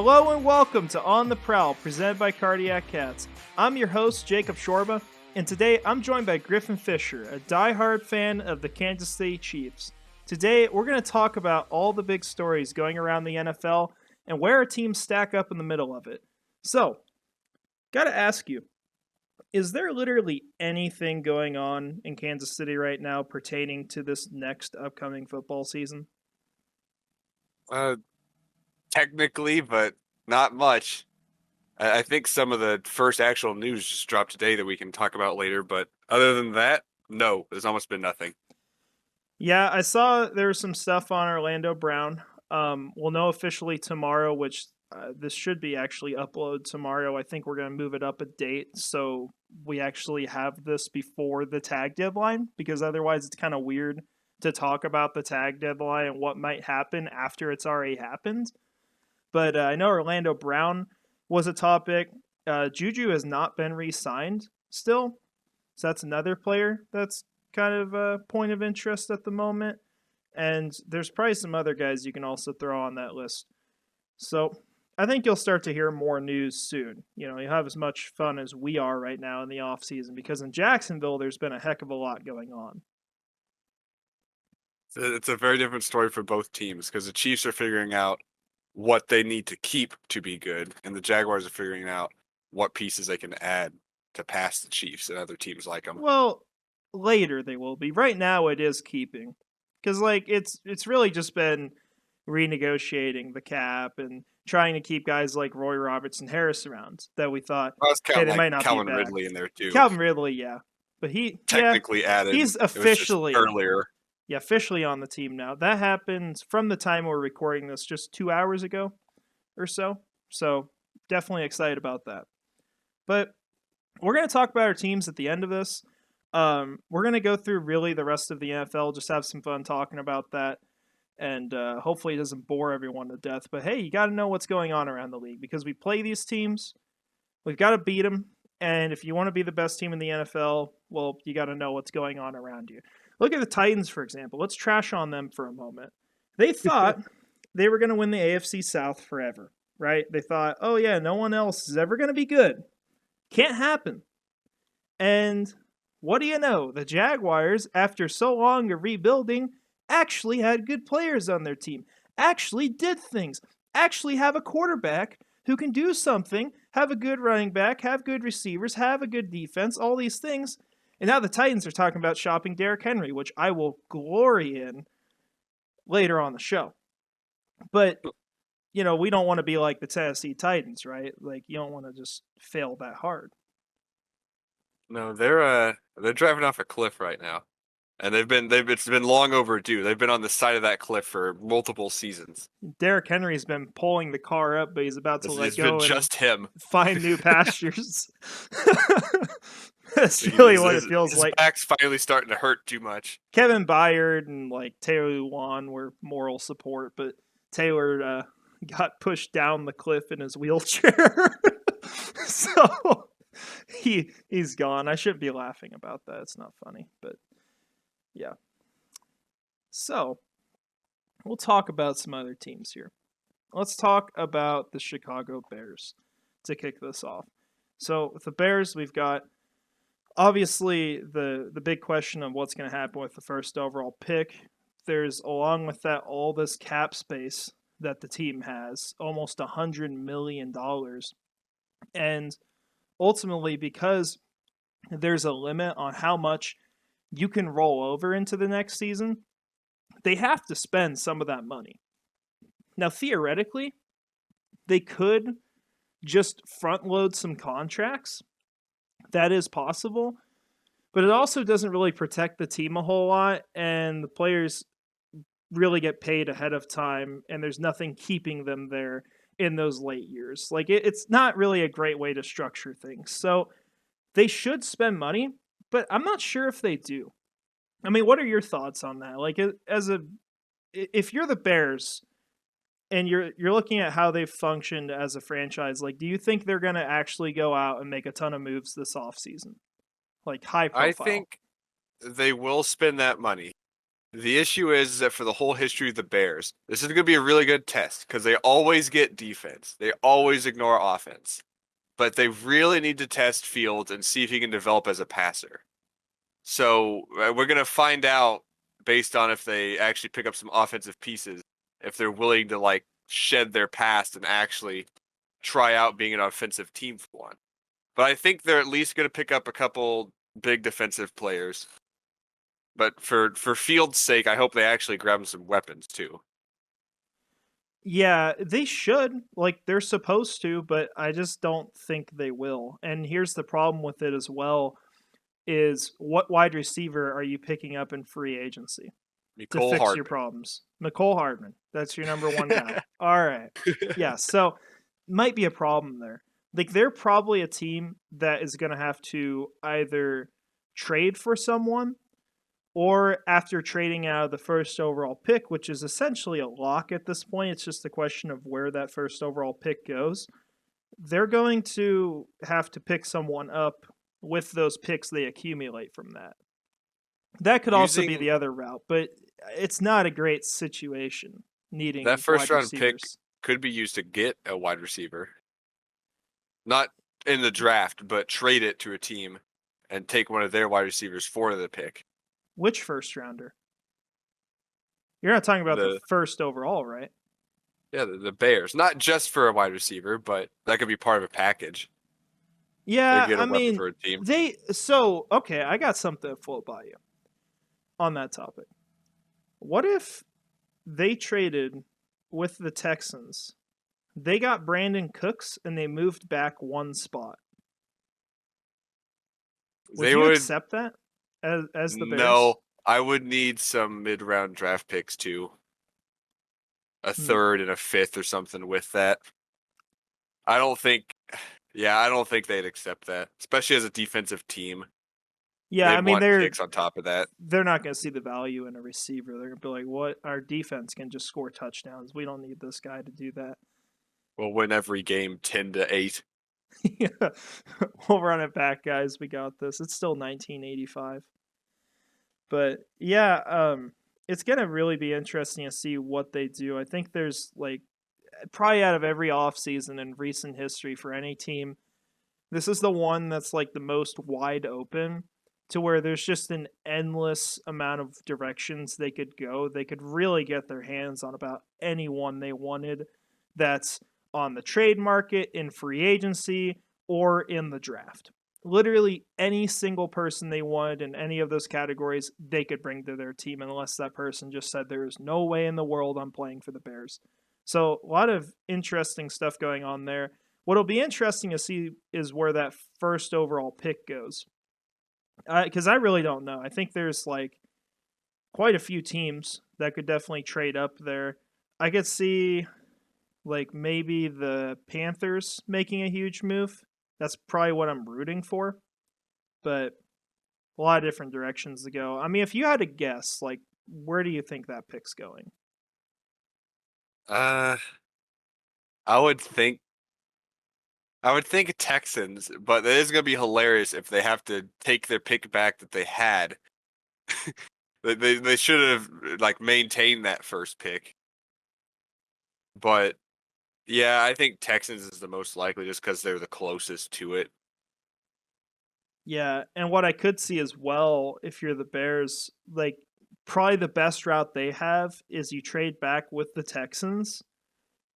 Hello and welcome to On the Prowl, presented by Cardiac Cats. I'm your host, Jacob Shorba, and today I'm joined by Griffin Fisher, a diehard fan of the Kansas City Chiefs. Today, we're going to talk about all the big stories going around the NFL and where our teams stack up in the middle of it. So, gotta ask you, is there literally anything going on in Kansas City right now pertaining to this next upcoming football season? Technically, but not much. I think some of the first actual news just dropped today that we can talk about later, but other than that, no, there's almost been nothing. Yeah, I saw there was some stuff on Orlando Brown. We'll know officially tomorrow, which this should be actually uploaded tomorrow. I think we're going to move it up a date so we actually have this before the tag deadline, because otherwise it's kind of weird to talk about the tag deadline and what might happen after it's already happened. But I know Orlando Brown was a topic. Juju has not been re-signed still, so that's another player that's kind of a point of interest at the moment. And there's probably some other guys you can also throw on that list. So I think you'll start to hear more news soon. You'll have as much fun as we are right now in the offseason, because in Jacksonville, there's been a heck of a lot going on. It's a very different story for both teams because the Chiefs are figuring out what they need to keep to be good, and the Jaguars are figuring out what pieces they can add to pass the Chiefs and other teams like them. Well, later they will be. Right now it is keeping, because it's really just been renegotiating the cap and trying to keep guys like Roy Robertson Harris around that we thought they might not Calvin Ridley in there too. Calvin Ridley, yeah, but he technically added. He's officially earlier. Yeah, officially on the team now. That happened from the time we're recording this just 2 hours ago or so. So definitely excited about that. But we're going to talk about our teams at the end of this. We're going to go through really the rest of the NFL, just have some fun talking about that. And hopefully it doesn't bore everyone to death. But hey, you got to know what's going on around the league, because we play these teams. We've got to beat them. And if you want to be the best team in the NFL, well, you got to know what's going on around you. Look at the Titans, for example. Let's trash on them for a moment. They thought they were going to win the AFC South forever, right? They thought, oh yeah, no one else is ever going to be good. Can't happen. And what do you know? The Jaguars, after so long of rebuilding, actually had good players on their team, actually did things, actually have a quarterback who can do something, have a good running back, have good receivers, have a good defense, all these things. And now the Titans are talking about shopping Derrick Henry, which I will glory in later on the show. But, we don't want to be like the Tennessee Titans, right? Like, you don't want to just fail that hard. No, they're driving off a cliff right now. And it's been long overdue. They've been on the side of that cliff for multiple seasons. Derrick Henry's been pulling the car up, but he's about to let go and just him. Find new pastures. That's really what it feels like. His back's finally starting to hurt too much. Kevin Byard and Taylor Lewan were moral support, but Taylor got pushed down the cliff in his wheelchair. So he's gone. I shouldn't be laughing about that. It's not funny, but yeah. So we'll talk about some other teams here. Let's talk about the Chicago Bears to kick this off. So with the Bears, we've got obviously the big question of what's going to happen with the first overall pick. There's, along with that, all this cap space that the team has, almost $100 million. And ultimately, because there's a limit on how much you can roll over into the next season, they have to spend some of that money. Now, theoretically, they could just front load some contracts. That is possible, but it also doesn't really protect the team a whole lot, and the players really get paid ahead of time, and there's nothing keeping them there in those late years. Like, it's not really a great way to structure things. So they should spend money, but I'm not sure if they do. I mean, what are your thoughts on that? Like, if you're the Bears and you're looking at how they've functioned as a franchise, like, do you think they're going to actually go out and make a ton of moves this offseason? Like, high profile? I think they will spend that money. The issue is that for the whole history of the Bears, this is going to be a really good test because they always get defense. They always ignore offense. But they really need to test Fields and see if he can develop as a passer. So we're going to find out based on if they actually pick up some offensive pieces, if they're willing to like shed their past and actually try out being an offensive team for one. But I think they're at least going to pick up a couple big defensive players. But for Fields' sake, I hope they actually grab him some weapons too. Yeah, they should. Like, they're supposed to, but I just don't think they will. And here's the problem with it as well, is what wide receiver are you picking up in free agency to Mecole fix your Hardman. problems? Mecole Hardman. That's your number one guy. All right. Yeah, so might be a problem there. Like, they're probably a team that is going to have to either trade for someone, or after trading out of the first overall pick, which is essentially a lock at this point, it's just a question of where that first overall pick goes. They're going to have to pick someone up with those picks they accumulate from that. That could also be the other route, but it's not a great situation needing that first wide round pick receivers. could be used to get a wide receiver. Not in the draft, but trade it to a team and take one of their wide receivers for the pick. Which first rounder? You're not talking about the first overall, right? Yeah, the Bears. Not just for a wide receiver, but that could be part of a package. Yeah, get a I weapon mean, for a team. Okay, I got something to float by you on that topic. What if they traded with the Texans? They got Brandon Cooks and they moved back one spot. Would you accept that as the Bears? No, I would need some mid-round draft picks too. A third and a fifth or something with that. I don't think they'd accept that, especially as a defensive team. Yeah, I mean, they're picks on top of that. They're not going to see the value in a receiver. They're going to be like, "What? Our defense can just score touchdowns. We don't need this guy to do that." We'll win every game 10-8. Yeah, we'll run it back, guys. We got this. It's still 1985, but yeah, it's going to really be interesting to see what they do. I think there's like probably out of every offseason in recent history for any team, this is the one that's like the most wide open to where there's just an endless amount of directions they could go. They could really get their hands on about anyone they wanted that's on the trade market, in free agency, or in the draft. Literally any single person they wanted in any of those categories, they could bring to their team unless that person just said there is no way in the world I'm playing for the Bears. So a lot of interesting stuff going on there. What'll be interesting to see is where that first overall pick goes. Because I really don't know. I think there's like quite a few teams that could definitely trade up there. I could see like maybe the Panthers making a huge move. That's probably what I'm rooting for. But a lot of different directions to go. I mean, if you had to guess, like, where do you think that pick's going? I would think Texans, but it is going to be hilarious if they have to take their pick back that they had. They should have like maintained that first pick. But yeah, I think Texans is the most likely just because they're the closest to it. Yeah, and what I could see as well, if you're the Bears, like probably the best route they have is you trade back with the Texans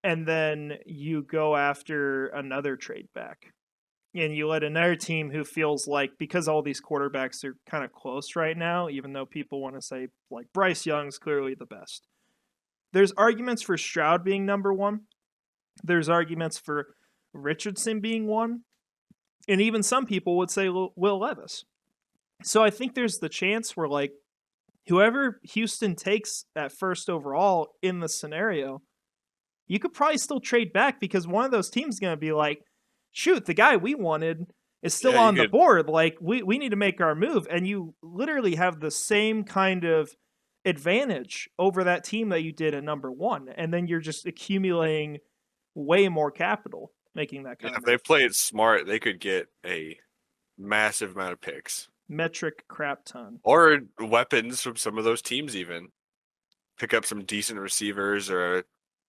and then you go after another trade back. And you let another team who feels like, because all these quarterbacks are kind of close right now, even though people want to say like Bryce Young's clearly the best. There's arguments for Stroud being number one. There's arguments for Richardson being one. And even some people would say Will Levis. So I think there's the chance where like whoever Houston takes at first overall in the scenario, you could probably still trade back because one of those teams is going to be like, shoot, the guy we wanted is still on the board. Like we need to make our move. And you literally have the same kind of advantage over that team that you did at number one. And then you're just accumulating way more capital making that kind of If they play it smart, they could get a massive amount of picks. Metric crap ton. Or weapons from some of those teams even. Pick up some decent receivers or a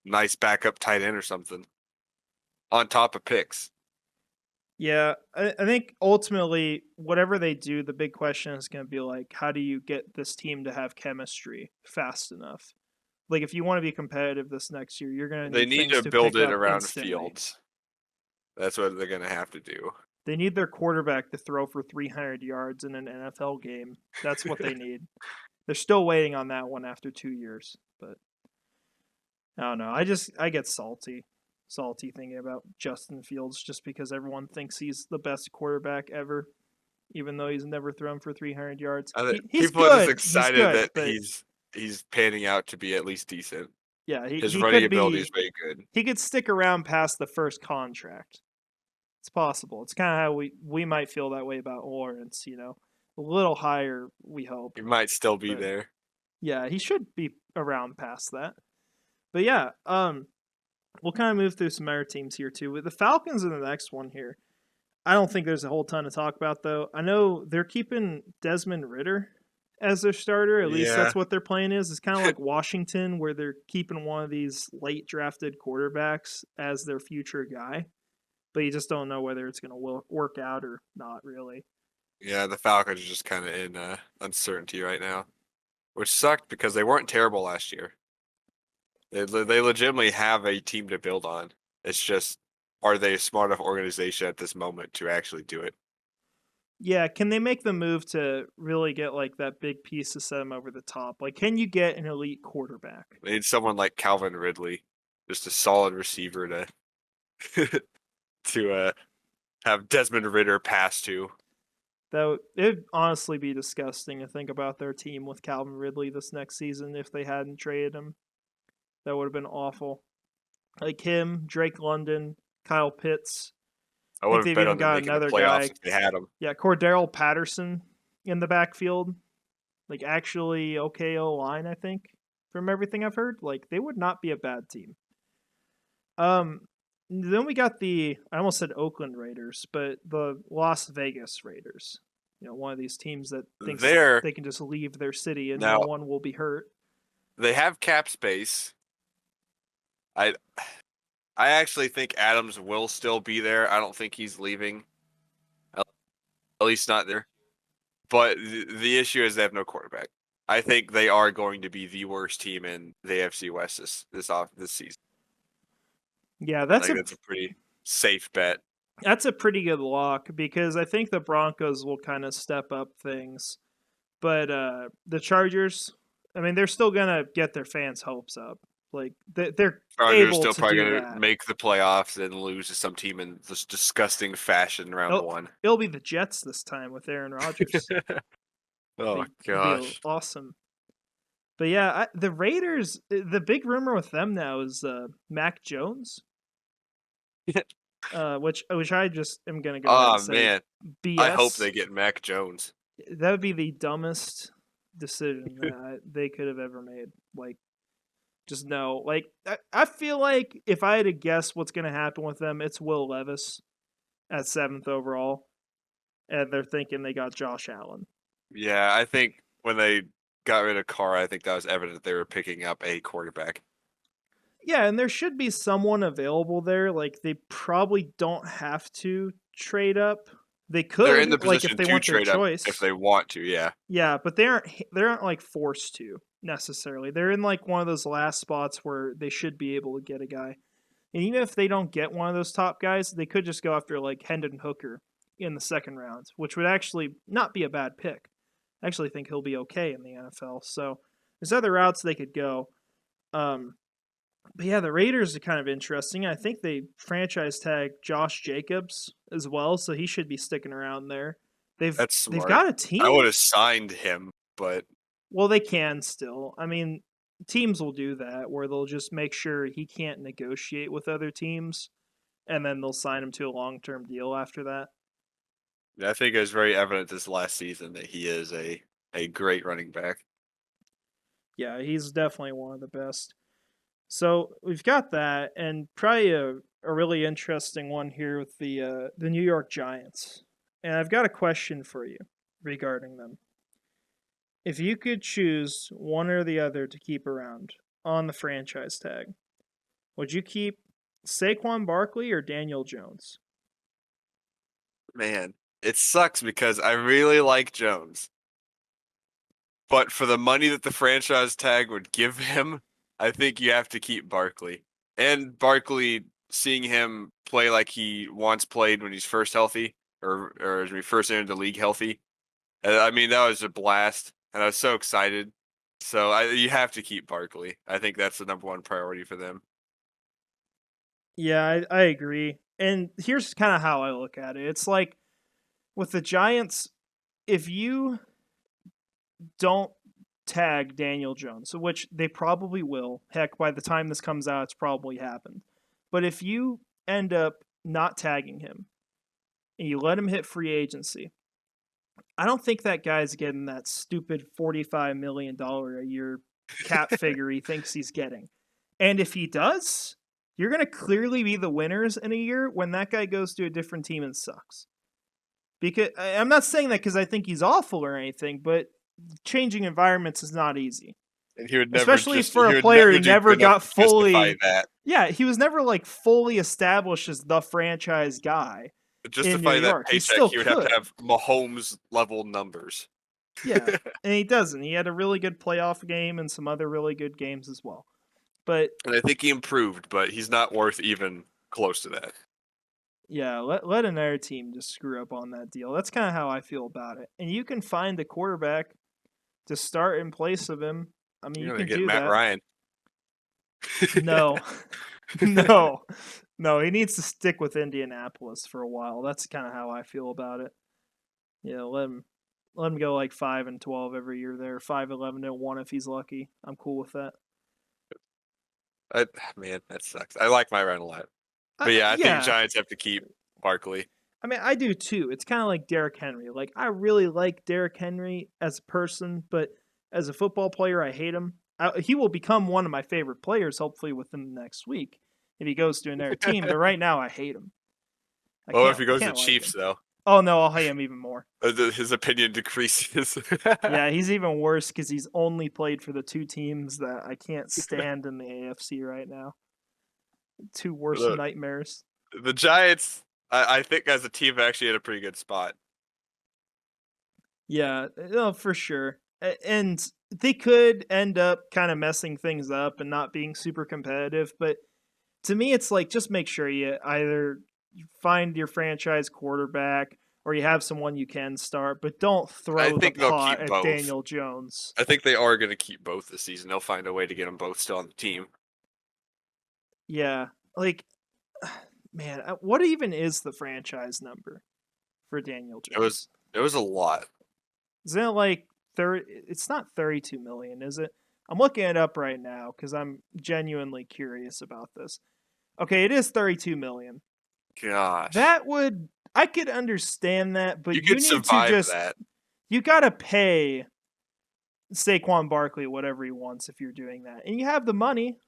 nice backup tight end or something. On top of picks. Yeah, I think ultimately, whatever they do, the big question is going to be like, how do you get this team to have chemistry fast enough? Like, if you want to be competitive this next year, you're going to They need need things to to build pick it up around instantly. Fields. That's what they're going to have to do. They need their quarterback to throw for 300 yards in an NFL game. That's what they need. They're still waiting on that one after 2 years, but I don't know. I get salty thinking about Justin Fields just because everyone thinks he's the best quarterback ever, even though he's never thrown for 300 yards. He's People are just good. He's excited good, that but he's panning out to be at least decent. yeah, His he running could ability be. is very good. He could stick around past the first contract. It's possible. It's kind of how we might feel that way about Lawrence. A little higher, we hope. He might still be But there. yeah, he should be around past that. But yeah, we'll kind of move through some other teams here too. With the Falcons in the next one here, I don't think there's a whole ton to talk about though. I know they're keeping Desmond Ridder as their starter. At least Yeah. that's what their plan is. It's kind of like Washington, where they're keeping one of these late drafted quarterbacks as their future guy, but you just don't know whether it's going to work out or not. Really. Yeah, the Falcons are just kind of in uncertainty right now, which sucked because they weren't terrible last year. They legitimately have a team to build on. It's just, are they a smart enough organization at this moment to actually do it? Yeah, can they make the move to really get like that big piece to set them over the top? Like, can you get an elite quarterback? They need someone like Calvin Ridley, just a solid receiver to to have Desmond Ridder pass to. It'd honestly be disgusting to think about their team with Calvin Ridley this next season if they hadn't traded him. That would have been awful. Like him, Drake London, Kyle Pitts. I I would think have they've bet even on them got making the another playoffs guy. if they had him. Yeah, Cordero Patterson in the backfield. Like actually okay O-line, I think, from everything I've heard. Like they would not be a bad team. Then we got I almost said Oakland Raiders, but the Las Vegas Raiders. One of these teams that thinks they can just leave their city and no one will be hurt. They have cap space. I actually think Adams will still be there. I don't think he's leaving. At least not there. But the issue is they have no quarterback. I think they are going to be the worst team in the AFC West this season. Yeah, that's a pretty safe bet. That's a pretty good lock because I think the Broncos will kind of step up things. But the Chargers, I mean, they're still going to get their fans' hopes up. Like, they're Chargers able still to probably do going that. to make the playoffs and lose to some team in this disgusting fashion round one. It'll be the Jets this time with Aaron Rodgers. Oh, gosh. Be awesome. But yeah, the Raiders, the big rumor with them now is Mac Jones. Which I just am going to go ahead and say, man. BS. I hope they get Mac Jones. That would be the dumbest decision that they could have ever made. Like, just no. Like, I feel like if I had to guess what's going to happen with them, it's Will Levis at 7th overall. And they're thinking they got Josh Allen. Yeah, I think when they got rid of Carr, I think that was evident they were picking up a quarterback. Yeah, and there should be someone available there. Like, they probably don't have to trade up. They could. They're in the position like if they to want their trade up choice. if they want to, yeah. Yeah, but they aren't like forced to necessarily. They're in like one of those last spots where they should be able to get a guy. And even if they don't get one of those top guys, they could just go after like Hendon Hooker in the second round, which would actually not be a bad pick. I actually think he'll be okay in the NFL. So there's other routes they could go. But yeah, the Raiders are kind of interesting. I think they franchise tag Josh Jacobs as well, so he should be sticking around there. They've got a team. I would have signed him, but they can still. I mean, teams will do that where they'll just make sure he can't negotiate with other teams, and then they'll sign him to a long-term deal after that. I think it was very evident this last season that he is a great running back. Yeah, he's definitely one of the best. So we've got that, and probably a really interesting one here with the New York Giants. And I've got a question for you regarding them. If you could choose one or the other to keep around on the franchise tag, would you keep Saquon Barkley or Daniel Jones? Man, it sucks because I really like Jones. But for the money that the franchise tag would give him, I think you have to keep Barkley. And Barkley, seeing him play like he once played when he's first healthy, or when he first entered the league healthy, I mean, that was a blast. And I was so excited. So you have to keep Barkley. I think that's the number one priority for them. Yeah, I agree. And here's kind of how I look at it. It's like with the Giants, if you don't tag Daniel Jones, which they probably will. Heck, by the time this comes out, it's probably happened. But if you end up not tagging him and you let him hit free agency, I don't think that guy's getting that stupid $45 million a year cap figure he thinks he's getting. And if he does, you're going to clearly be the winners in a year when that guy goes to a different team and sucks. Because I'm not saying that because I think he's awful or anything, but changing environments is not easy. And he would never, especially for a player who never got fully. That. Yeah, he was never like fully established as the franchise guy. To justify that paycheck, he would have to have Mahomes level numbers. Yeah, and he doesn't. He had a really good playoff game and some other really good games as well. And I think he improved, but he's not worth even close to that. Yeah, let another team just screw up on that deal. That's kind of how I feel about it. And you can find a quarterback to start in place of him. I mean, you can do Matt that. Ryan. No, no, he needs to stick with Indianapolis for a while. That's kind of how I feel about it. Yeah, let him go like 5-12 every year there, 5-11-1 if he's lucky. I'm cool with that. Man, that sucks. I like my Ryan a lot. But I think Giants have to keep Barkley. I mean, I do too. It's kind of like Derrick Henry. Like, I really like Derrick Henry as a person, but as a football player, I hate him. He will become one of my favorite players, hopefully, within the next week if he goes to another team. But right now, I hate him. If he goes to the Chiefs, though. Oh, no, I'll hate him even more. His opinion decreases. Yeah, he's even worse because he's only played for the two teams that I can't stand in the AFC right now. Two worst nightmares. The Giants, I think, as a team, actually had a pretty good spot. Yeah, no, for sure. And they could end up kind of messing things up and not being super competitive. But to me, it's like, just make sure you either find your franchise quarterback or you have someone you can start, but don't throw the pot at Daniel Jones. I think they are going to keep both this season. They'll find a way to get them both still on the team. Yeah, like, man, what even is the franchise number for Daniel Jones? It was a lot. Isn't it like it's not 32 million, is it? I'm looking it up right now because I'm genuinely curious about this. Okay, it is 32 million. Gosh. I could understand that, but you need to just that. You gotta pay Saquon Barkley whatever he wants if you're doing that. And you have the money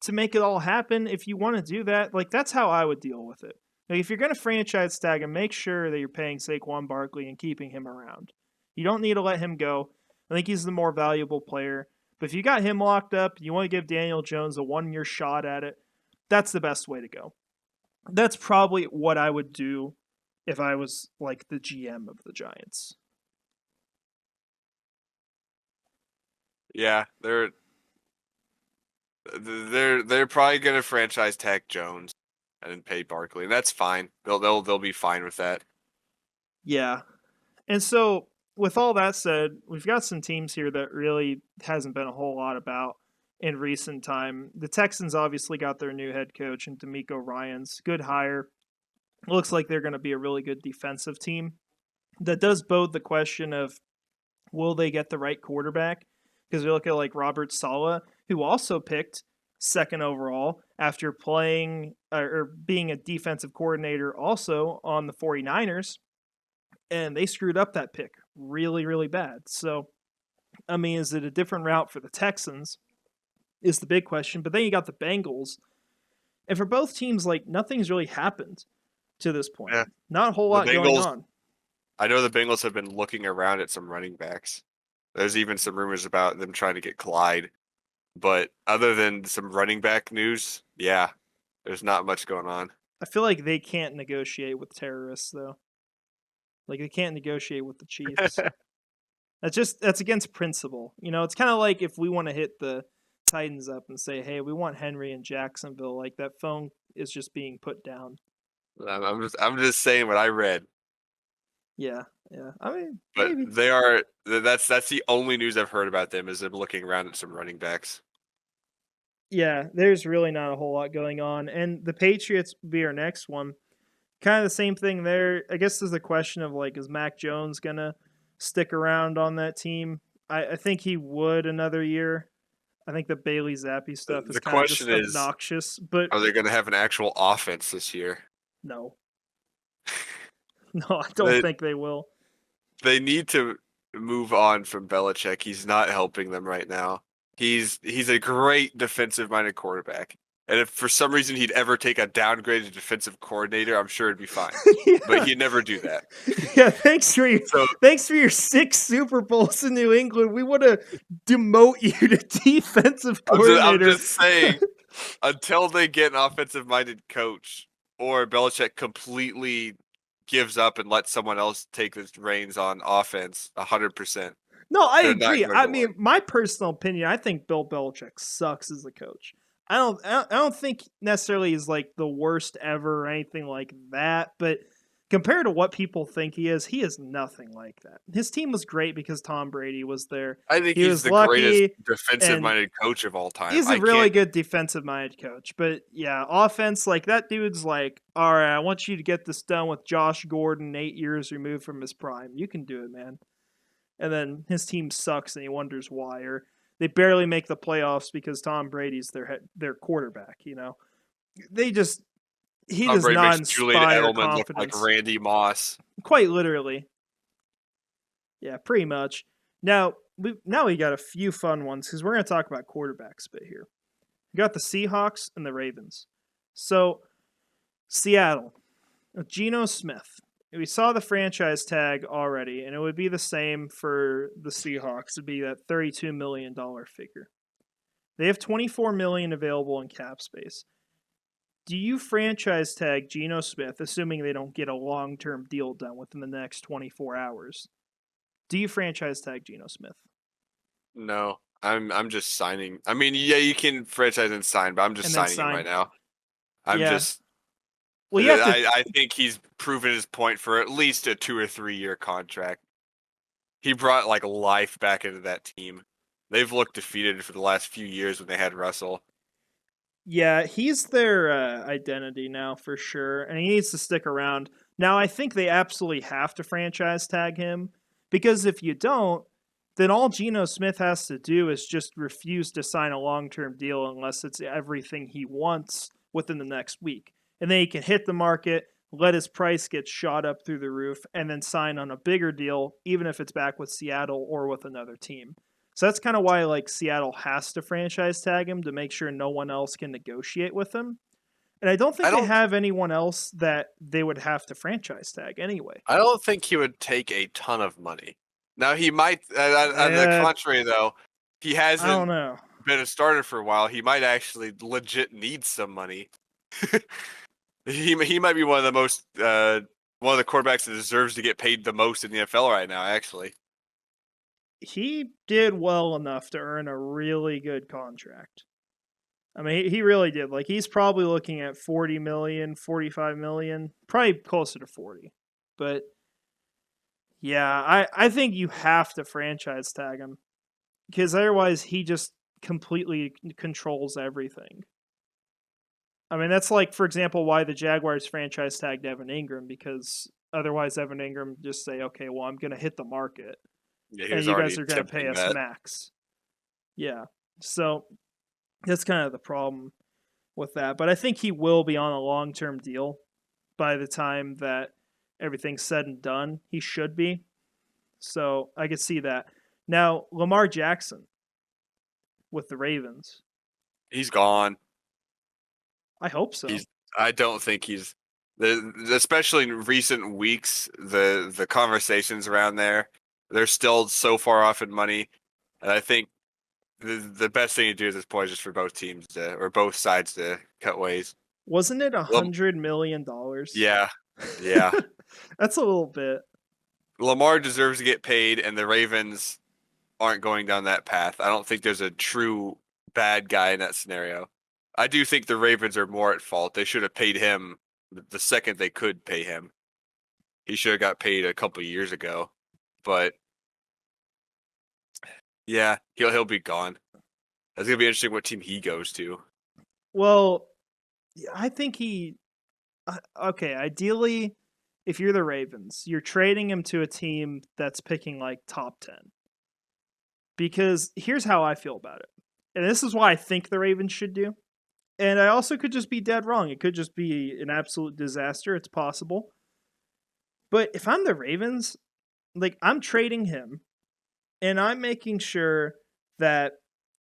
to make it all happen if you want to do that. Like, that's how I would deal with it. Like, if you're gonna franchise tag him, make sure that you're paying Saquon Barkley and keeping him around. You don't need to let him go. I think he's the more valuable player. But if you got him locked up, you want to give Daniel Jones a 1-year shot at it, that's the best way to go. That's probably what I would do if I was like the GM of the Giants. Yeah, they're probably going to franchise tag Jones and then pay Barkley. And that's fine. They'll be fine with that. Yeah. And so, with all that said, we've got some teams here that really hasn't been a whole lot about in recent time. The Texans obviously got their new head coach in DeMeco Ryans. Good hire. Looks like they're going to be a really good defensive team. That does bode the question of, will they get the right quarterback? Because we look at like Robert Saleh, who also picked second overall after playing or being a defensive coordinator also on the 49ers. And they screwed up that pick really, really bad. So, I mean, is it a different route for the Texans is the big question. But then you got the Bengals. And for both teams, like, nothing's really happened to this point. Yeah. Not a whole lot going on. I know the Bengals have been looking around at some running backs. There's even some rumors about them trying to get Clyde. But other than some running back news, yeah, there's not much going on. I feel like they can't negotiate with terrorists though. Like they can't negotiate with the Chiefs. That's against principle. You know, it's kind of like if we want to hit the Titans up and say, "Hey, we want Henry in Jacksonville." Like that phone is just being put down. I'm just saying what I read. Yeah, yeah. I mean, But maybe. they are that's the only news I've heard about them is them looking around at some running backs. Yeah, there's really not a whole lot going on, and the Patriots be our next one. Kind of the same thing there. I guess there's the question of like, is Mac Jones gonna stick around on that team? I think he would another year. I think the Bailey Zappi stuff is The kind of just question is, obnoxious, but are they going to have an actual offense this year? no, no, I don't They think they will. they need to move on from Belichick. He's not helping them right now. He's a great defensive minded quarterback. And if for some reason he'd ever take a downgraded defensive coordinator, I'm sure it'd be fine. Yeah. But he'd never do that. Yeah, So thanks for your 6 Super Bowls in New England. We want to demote you to defensive I'm coordinator. just saying, until they get an offensive minded coach or Belichick completely gives up and lets someone else take the reins on offense 100%. No, I They're not agree. going I to mean, win. my personal opinion, I think Bill Belichick sucks as a coach. I don't think necessarily he's like the worst ever or anything like that, but compared to what people think he is nothing like that. His team was great because Tom Brady was there. I think He he's was the greatest lucky, defensive and minded coach of all time. he's a I really can't. good defensive minded coach. But yeah, offense, like that dude's like, all right, I want you to get this done with Josh Gordon 8 years removed from his prime. You can do it, man. And then his team sucks and he wonders why. Or they barely make the playoffs because Tom Brady's their quarterback, you know. They just he Tom does Brady not makes Julian inspire Edelman look like confidence. Randy Moss. Quite literally. Yeah, pretty much. Now we got a few fun ones because we're gonna talk about quarterbacks a bit here. We got the Seahawks and the Ravens. So Seattle, Geno Smith. We saw the franchise tag already, and it would be the same for the Seahawks. It'd be that $32 million figure. They have $24 million available in cap space. Do you franchise tag Geno Smith, assuming they don't get a long-term deal done within the next 24 hours? Do you franchise tag Geno Smith? No, I'm just signing. I mean, yeah, you can franchise and sign, but I'm just And then signing him sign? right now. I'm Yeah. just. Well, you have to. I think he's proven his point for at least a 2 or 3 year contract. He brought like life back into that team. They've looked defeated for the last few years when they had Russell. Yeah, he's their identity now for sure, and he needs to stick around. Now, I think they absolutely have to franchise tag him because if you don't, then all Geno Smith has to do is just refuse to sign a long-term deal unless it's everything he wants within the next week. And then he can hit the market, let his price get shot up through the roof, and then sign on a bigger deal, even if it's back with Seattle or with another team. So that's kind of why like Seattle has to franchise tag him to make sure no one else can negotiate with him. And I don't I think they don't. have anyone else that they would have to franchise tag anyway. I don't think he would take a ton of money. Now he might. On the contrary, though, he I don't hasn't know. been a starter for a while. He might actually legit need some money. He might be one of the most one of the quarterbacks that deserves to get paid the most in the NFL right now. Actually, He did well enough to earn a really good contract. I mean, he really did. Like he's probably looking at 40 million, 45 million, probably closer to 40. But yeah, I think you have to franchise tag him because otherwise he just completely controls everything. I mean, that's like, for example, why the Jaguars franchise tagged Evan Ingram because otherwise Evan Ingram just say, okay, well, I'm going to hit the market yeah, he and was you guys already are going to pay attempting us that. max. Yeah. So that's kind of the problem with that. But I think he will be on a long term deal by the time that everything's said and done. He should be. So I could see that. Now, Lamar Jackson with the Ravens. He's gone. I hope so. I don't think he's. Especially in recent weeks, the conversations around there, they're still so far off in money, and I think the best thing to do at this point is just for both teams to, or both sides to cut ways. Wasn't it Well, $100 million? yeah, yeah. That's a little bit. Lamar deserves to get paid, and the Ravens aren't going down that path. I don't think there's a true bad guy in that scenario. I do think the Ravens are more at fault. They should have paid him the second they could pay him. He should have got paid a couple years ago. But yeah, he'll be gone. That's gonna be interesting what team he goes to. Well, I think okay, ideally, if you're the Ravens, you're trading him to a team that's picking like top 10. Because here's how I feel about it. And this is why I think the Ravens should do. And I also could just be dead wrong. It could just be an absolute disaster. It's possible. But if I'm the Ravens, like I'm trading him and I'm making sure that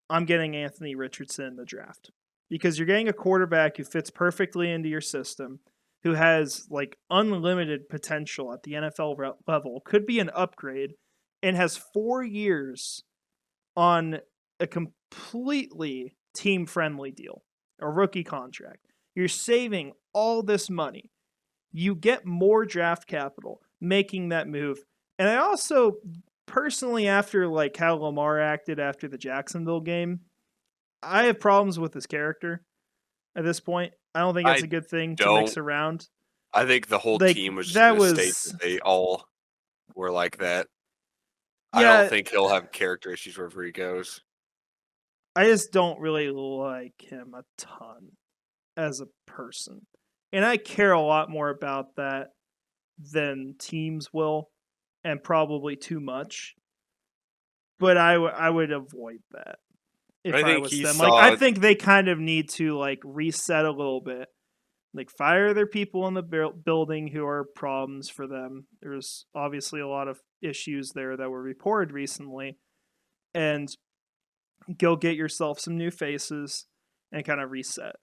I'm getting Anthony Richardson in the draft. Because you're getting a quarterback who fits perfectly into your system, who has like unlimited potential at the NFL level, could be an upgrade, and has 4 years on a completely team-friendly deal, a rookie contract. You're saving all this money. You get more draft capital making that move. And I also personally, after like how Lamar acted after the Jacksonville game, I have problems with his character at this point. I don't think that's a good thing to mix around. I think the whole Like, team was just that in a was state that they all were like that. Yeah, I don't think he'll have character issues wherever he goes. I just don't really like him a ton as a person. And I care a lot more about that than teams will, and probably too much. But I would avoid that if I was them. Like, I think they kind of need to like reset a little bit. Like, fire their people in the building who are problems for them. There's obviously a lot of issues there that were reported recently. And go get yourself some new faces and kind of reset.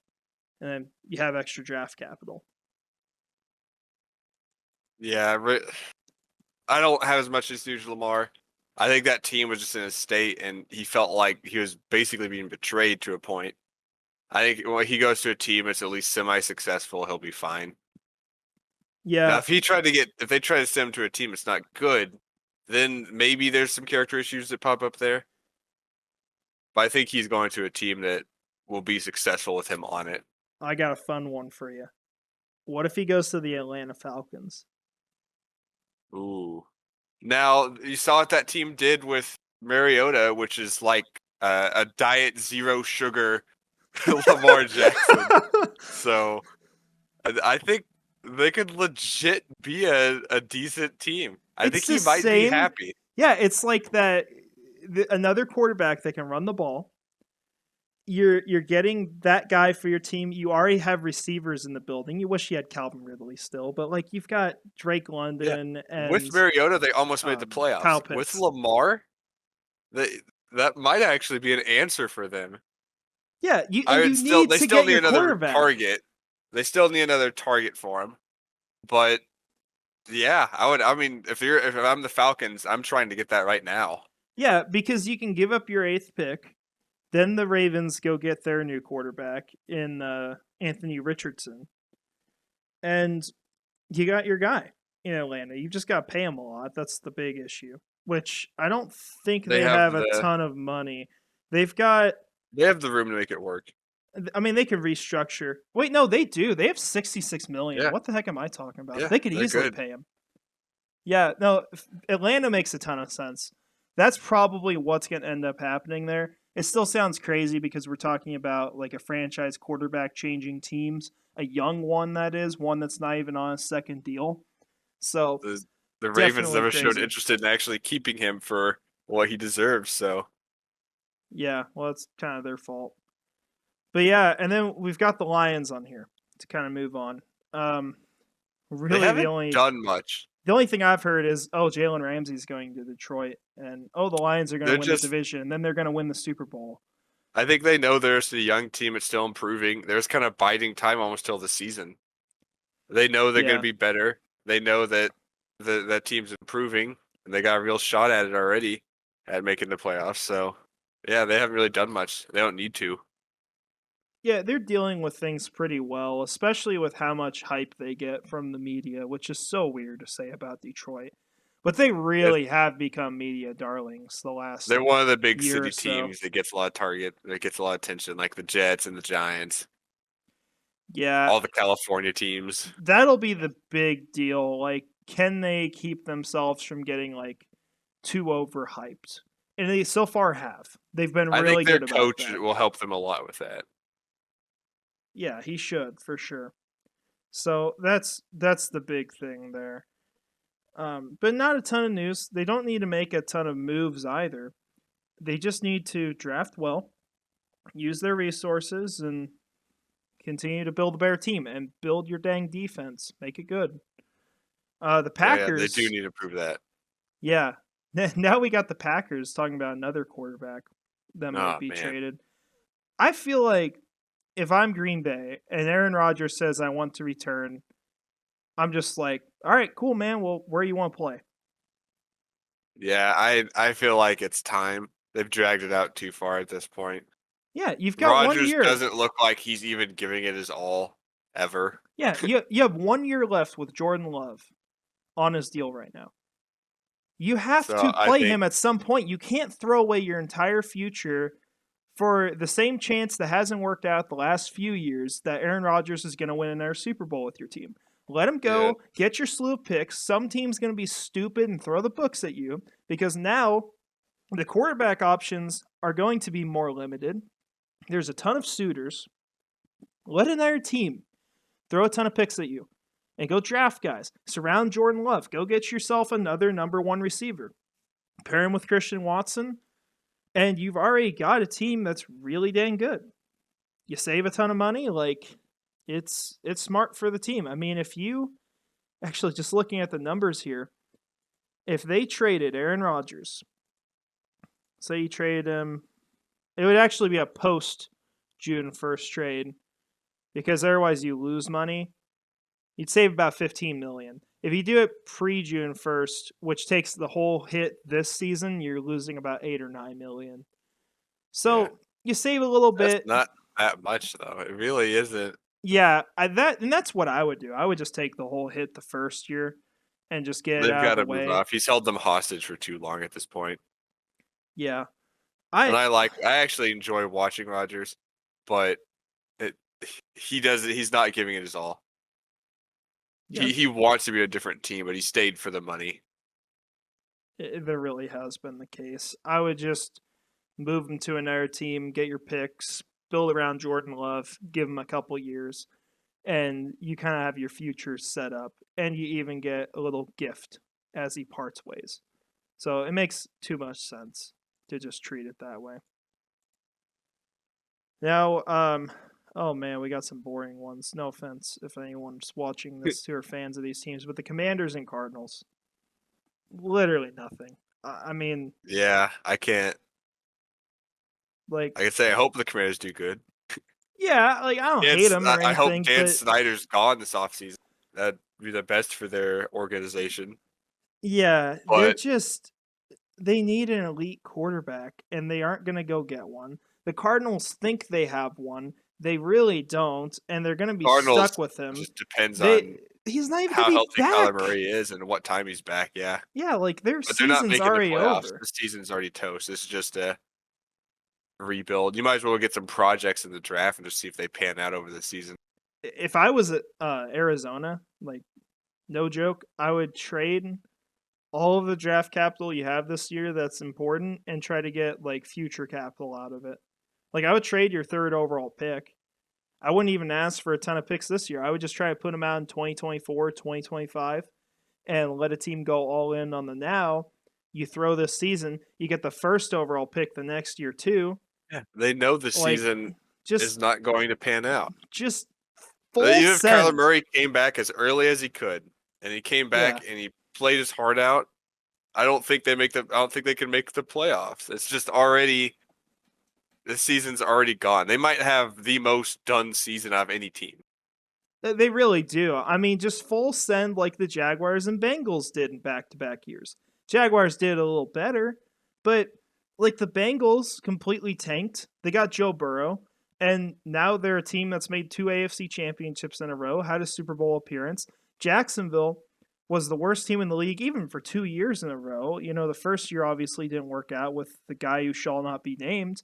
And then you have extra draft capital. Yeah, I don't have as much as Lamar. I think that team was just in a state, and he felt like he was basically being betrayed to a point. I think when he goes to a team that's at least semi-successful, he'll be fine. Yeah. Now, if they try to send him to a team that's not good, then maybe there's some character issues that pop up there. But I think he's going to a team that will be successful with him on it. I got a fun one for you. What if he goes to the Atlanta Falcons? Ooh. Now, you saw what that team did with Mariota, which is like a diet zero sugar Lamar Jackson. So I think they could legit be a decent team. I think he might be happy. Yeah, it's like that. Another quarterback that can run the ball. You're getting that guy for your team. You already have receivers in the building. You wish you had Calvin Ridley still, but like you've got Drake London and with Mariota, they almost made the playoffs. With Lamar, that might actually be an answer for them. Yeah, they still need another target. They still need another target for him. But yeah, I mean, if I'm the Falcons, I'm trying to get that right now. Yeah, because you can give up your 8th pick. Then the Ravens go get their new quarterback in Anthony Richardson. And you got your guy in Atlanta. You just got to pay him a lot. That's the big issue, which I don't think they have a ton of money. They have the room to make it work. I mean, they could restructure. Wait, no, they do. They have $66 million. Yeah. What the heck am I talking about? They could easily pay him. Yeah, no, Atlanta makes a ton of sense. That's probably what's going to end up happening there. It still sounds crazy because we're talking about like a franchise quarterback changing teams, a young one that is, one that's not even on a second deal. So the Ravens never showed interest in actually keeping him for what he deserves. So yeah, well, it's kind of their fault. But yeah, and then we've got the Lions on here to kind of move on. Really, they haven't done much. The only thing I've heard is, Jalen Ramsey's going to Detroit, and the Lions are going to win the division, and then they're going to win the Super Bowl. I think they know there's a young team that's still improving. There's kind of biding time almost till the season. They know they're going Yeah. to be better. They know that that team's improving, and they got a real shot at it already at making the playoffs. So, yeah, they haven't really done much. They don't need to. Yeah, they're dealing with things pretty well, especially with how much hype they get from the media, which is so weird to say about Detroit. But they It's, really have become media darlings the last they're one of the big year or city so. teams that gets a lot of that gets a lot of attention, like the Jets and the Giants, Yeah, all the California teams. that'll be the big deal. Like, can they keep themselves from getting like too overhyped? And they so far have. They've been I think really their good about coach that. will help them a lot with that. Yeah, he should for sure. So that's the big thing there. But not a ton of news. They don't need to make a ton of moves either. They just need to draft well, use their resources, and continue to build a better team and build your dang defense. Make it good. The Oh yeah, they do Packers, need to prove that. yeah. Now we got the Packers talking about another quarterback that might Oh be man, traded. I feel like if I'm Green Bay and Aaron Rodgers says I want to return, I'm just like, all right, cool, man. Well, where you want to play? yeah, I feel like it's time. They've dragged it out too far at this point. Yeah, you've got one Rodgers year. doesn't look like he's even giving it his all ever. Yeah, you have 1 year left with Jordan Love on his deal right now. You have So to I play think him at some point. You can't throw away your entire future for the same chance that hasn't worked out the last few years that Aaron Rodgers is going to win another Super Bowl with your team. Let him yeah, go, get your slew of picks. Some team's going to be stupid and throw the books at you because now the quarterback options are going to be more limited. There's a ton of suitors. Let another team throw a ton of picks at you and go draft guys. Surround Jordan Love. Go get yourself another number one receiver. Pair him with Christian Watson, and you've already got a team that's really dang good. You save a ton of money, like it's smart for the team. I mean, if you actually just looking at the numbers here, if they traded Aaron Rodgers, say you trade him, it would actually be a post June 1st trade because otherwise you lose money. You'd save about 15 million. If you do it pre June 1st, which takes the whole hit this season, you're losing about 8 or 9 million. yeah. So you save a little That's bit. not that much though. It really isn't. Yeah, that's what I would do. I would just take the whole hit the first year and just get it They've out of got the to move way. off. He's held them hostage for too long at this point. Yeah. And I I actually enjoy watching Rodgers, but it, he's not giving it his all. yeah, He wants to be a different team, but he stayed for the money. there really has been the case. I would just move him to another team, get your picks, build around Jordan Love, give him a couple years, and you kind of have your future set up, and you even get a little gift as he parts ways. So it makes too much sense to just treat it that way. Now, oh man, we got some boring ones. No offense if anyone's watching this who are fans of these teams, but the Commanders and Cardinals, literally nothing. I mean, Yeah, I can't. like, I can say I hope the Commanders do good. yeah, like I don't hate them or I hope anything, Dan but Snyder's gone this offseason. That'd be the best for their organization. yeah, they're But just they need an elite quarterback, and they aren't gonna go get one. The Cardinals think they have one. They really don't, and they're gonna be Cardinals stuck with him. just depends They on he's not even gonna how be healthy Kyler back. Murray is and what time he's back. Yeah, Yeah, like their but they're not season's making the already playoffs. over. The season's already toast. This is just a rebuild. You might as well get some projects in the draft and just see if they pan out over the season. If I was at Arizona, like no joke, I would trade all of the draft capital you have this year that's important and try to get like future capital out of it. Like I would trade your third overall pick. I wouldn't even ask for a ton of picks this year. I would just try to put them out in 2024, 2025 and let a team go all in on the now. You throw this season, you get the first overall pick the next year too. Yeah, they know the Like season is just not going to pan out. just full Even if Kyler send. Murray came back as early as he could, and he came Yeah. back and he played his heart out, I don't think they can make the playoffs. It's just already the season's already gone. They might have the most done season out of any team. They really do. I mean, just full send like the Jaguars and Bengals did in back-to-back years. Jaguars did a little better, but like the Bengals completely tanked. They got Joe Burrow, and now they're a team that's made 2 AFC championships in a row, had a Super Bowl appearance. Jacksonville was the worst team in the league even for 2 years in a row. You know, the first year obviously didn't work out with the guy who shall not be named.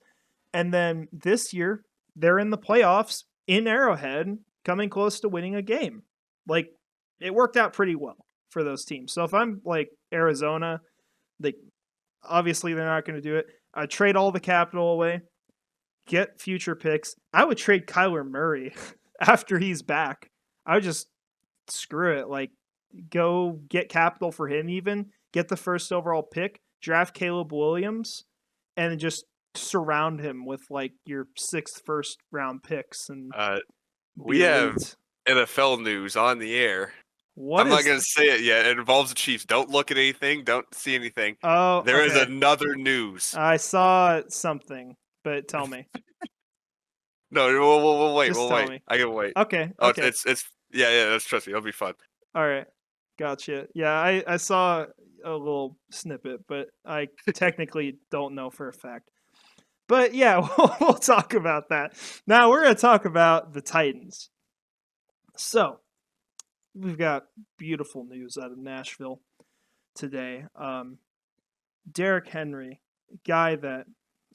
And then this year, they're in the playoffs in Arrowhead, coming close to winning a game. Like, it worked out pretty well for those teams. So if I'm like Arizona, like obviously they're not going to do it. I trade all the capital away, get future picks. I would trade Kyler Murray after he's back. I would just screw it. Like, go get capital for him, even get the first overall pick, draft Caleb Williams, and just surround him with like your 6th first round picks. And we have NFL news on the air. I'm not going to say it yet. It involves the Chiefs. Don't look at anything. Don't see anything. Oh, there is another news. I saw something, but tell me. No, we'll wait. We'll wait. I can wait. Okay. Oh, okay. It's yeah. Trust me, it'll be fun. All right, gotcha. Yeah, I saw a little snippet, but I technically don't know for a fact. But yeah, we'll talk about that. Now we're going to talk about the Titans. So we've got beautiful news out of Nashville today. Derrick Henry, a guy that,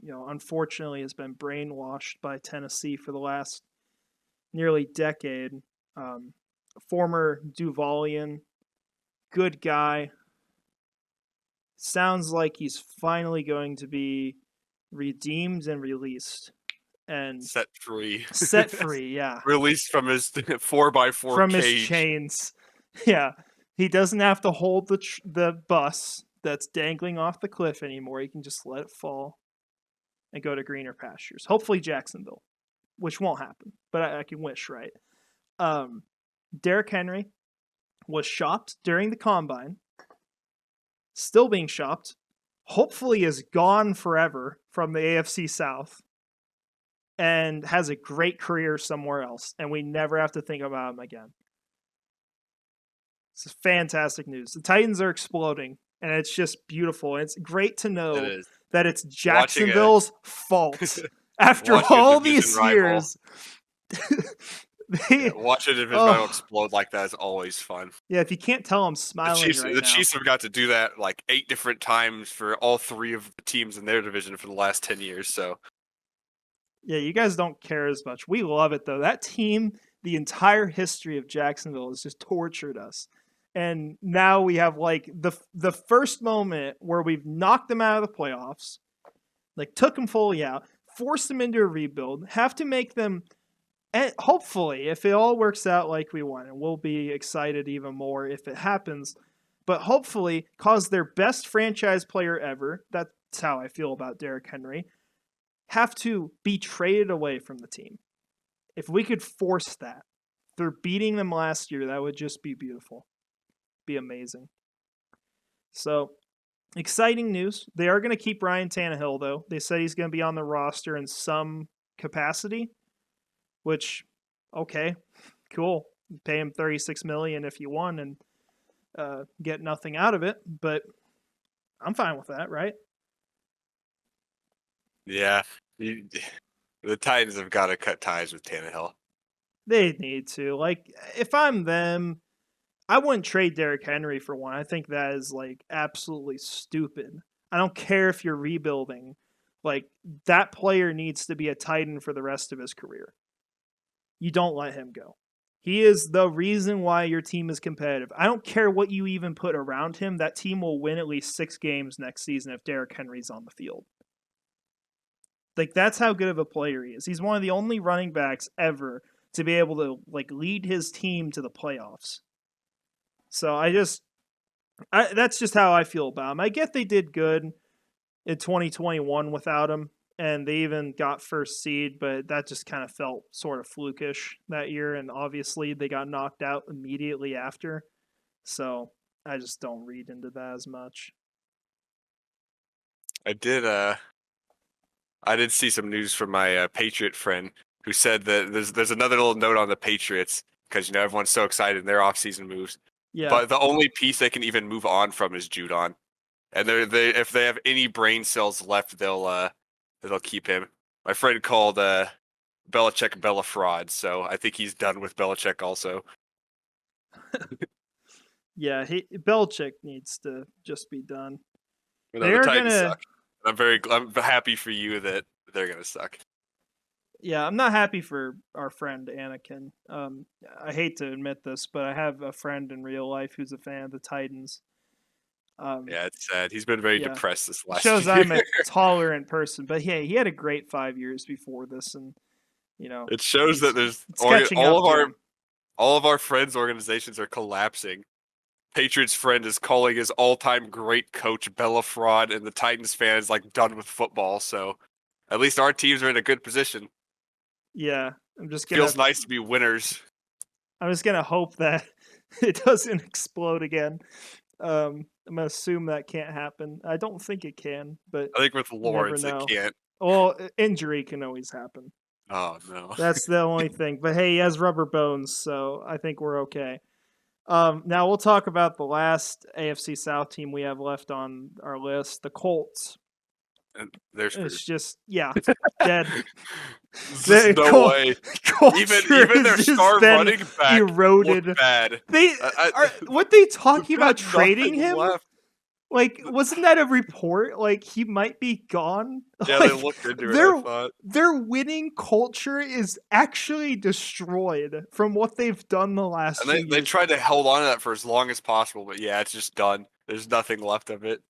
you know, unfortunately has been brainwashed by Tennessee for the last nearly decade. Former Duvalian, good guy. Sounds like he's finally going to be redeemed and released. And set free. Set free, yeah. Released from his 4x4 from cage. his chains. Yeah. He doesn't have to hold the bus that's dangling off the cliff anymore. He can just let it fall and go to greener pastures. Hopefully Jacksonville, which won't happen, but I can wish, right? Derrick Henry was shopped during the combine, still being shopped, hopefully is gone forever from the AFC South, and has a great career somewhere else, and we never have to think about him again. It's fantastic news. The Titans are exploding, and it's just beautiful. And it's great to know that it's Jacksonville's fault after all these years. Watch a division rival explode like that is always fun. Yeah, if you can't tell, I'm smiling the Chiefs have got to do that like 8 different times for all 3 of the teams in their division for the last 10 years. So, yeah, you guys don't care as much. We love it, though. That team, the entire history of Jacksonville has just tortured us. And now we have like the first moment where we've knocked them out of the playoffs, like took them fully out, forced them into a rebuild, have to make them, and hopefully, if it all works out like we want, and we'll be excited even more if it happens, but hopefully cause their best franchise player ever, that's how I feel about Derrick Henry, have to be traded away from the team. If we could force that, through beating them last year, that would just be beautiful. Be amazing. So, exciting news. They are going to keep Ryan Tannehill, though. They said he's going to be on the roster in some capacity, which, okay, cool. Pay him $36 million if you won and get nothing out of it, but I'm fine with that, right? Yeah, the Titans have got to cut ties with Tannehill. They need to. Like, if I'm them, I wouldn't trade Derrick Henry for one. I think that is, like, absolutely stupid. I don't care if you're rebuilding. Like, that player needs to be a Titan for the rest of his career. You don't let him go. He is the reason why your team is competitive. I don't care what you even put around him. That team will win at least 6 games next season if Derrick Henry's on the field. Like, that's how good of a player he is. He's one of the only running backs ever to be able to, like, lead his team to the playoffs. So that's just how I feel about him. I get they did good in 2021 without him, and they even got first seed, but that just kind of felt sort of flukish that year, and obviously they got knocked out immediately after. So I just don't read into that as much. I did see some news from my Patriot friend who said that there's another little note on the Patriots. because everyone's so excited in their offseason moves. Yeah. But the only piece they can even move on from is Judon, and if they have any brain cells left, they'll keep him. My friend called Belichick Bella fraud, so I think he's done with Belichick also. Yeah, Belichick needs to just be done. The Titans suck. I'm happy for you that they're gonna suck. Yeah, I'm not happy for our friend Anakin. I hate to admit this, but I have a friend in real life who's a fan of the Titans. Yeah, it's sad. He's been very depressed this last shows year. I'm a tolerant person, but hey, he had a great 5 years before this, and it shows that there's all of our friends' organizations are collapsing. Patriots friend is calling his all-time great coach Bella fraud, and the Titans fan is like done with football. So at least our teams are in a good position. Yeah, Feels nice to be winners. I'm just gonna hope that it doesn't explode again. I'm gonna assume that can't happen. I don't think it can, but I think with Lawrence it can't. Well, injury can always happen. Oh no, that's the only thing. But hey, he has rubber bones, so I think we're okay. Now we'll talk about the last AFC South team we have left on our list, the Colts. And there's just dead. There's no way. Even their star running back eroded. Bad. What they talking about trading him? Left. Like, wasn't that a report? Like, he might be gone? Yeah, they looked into it, I thought. Their winning culture is actually destroyed from what they've done the last few years. They tried to hold on to that for as long as possible, but yeah, it's just done. There's nothing left of it.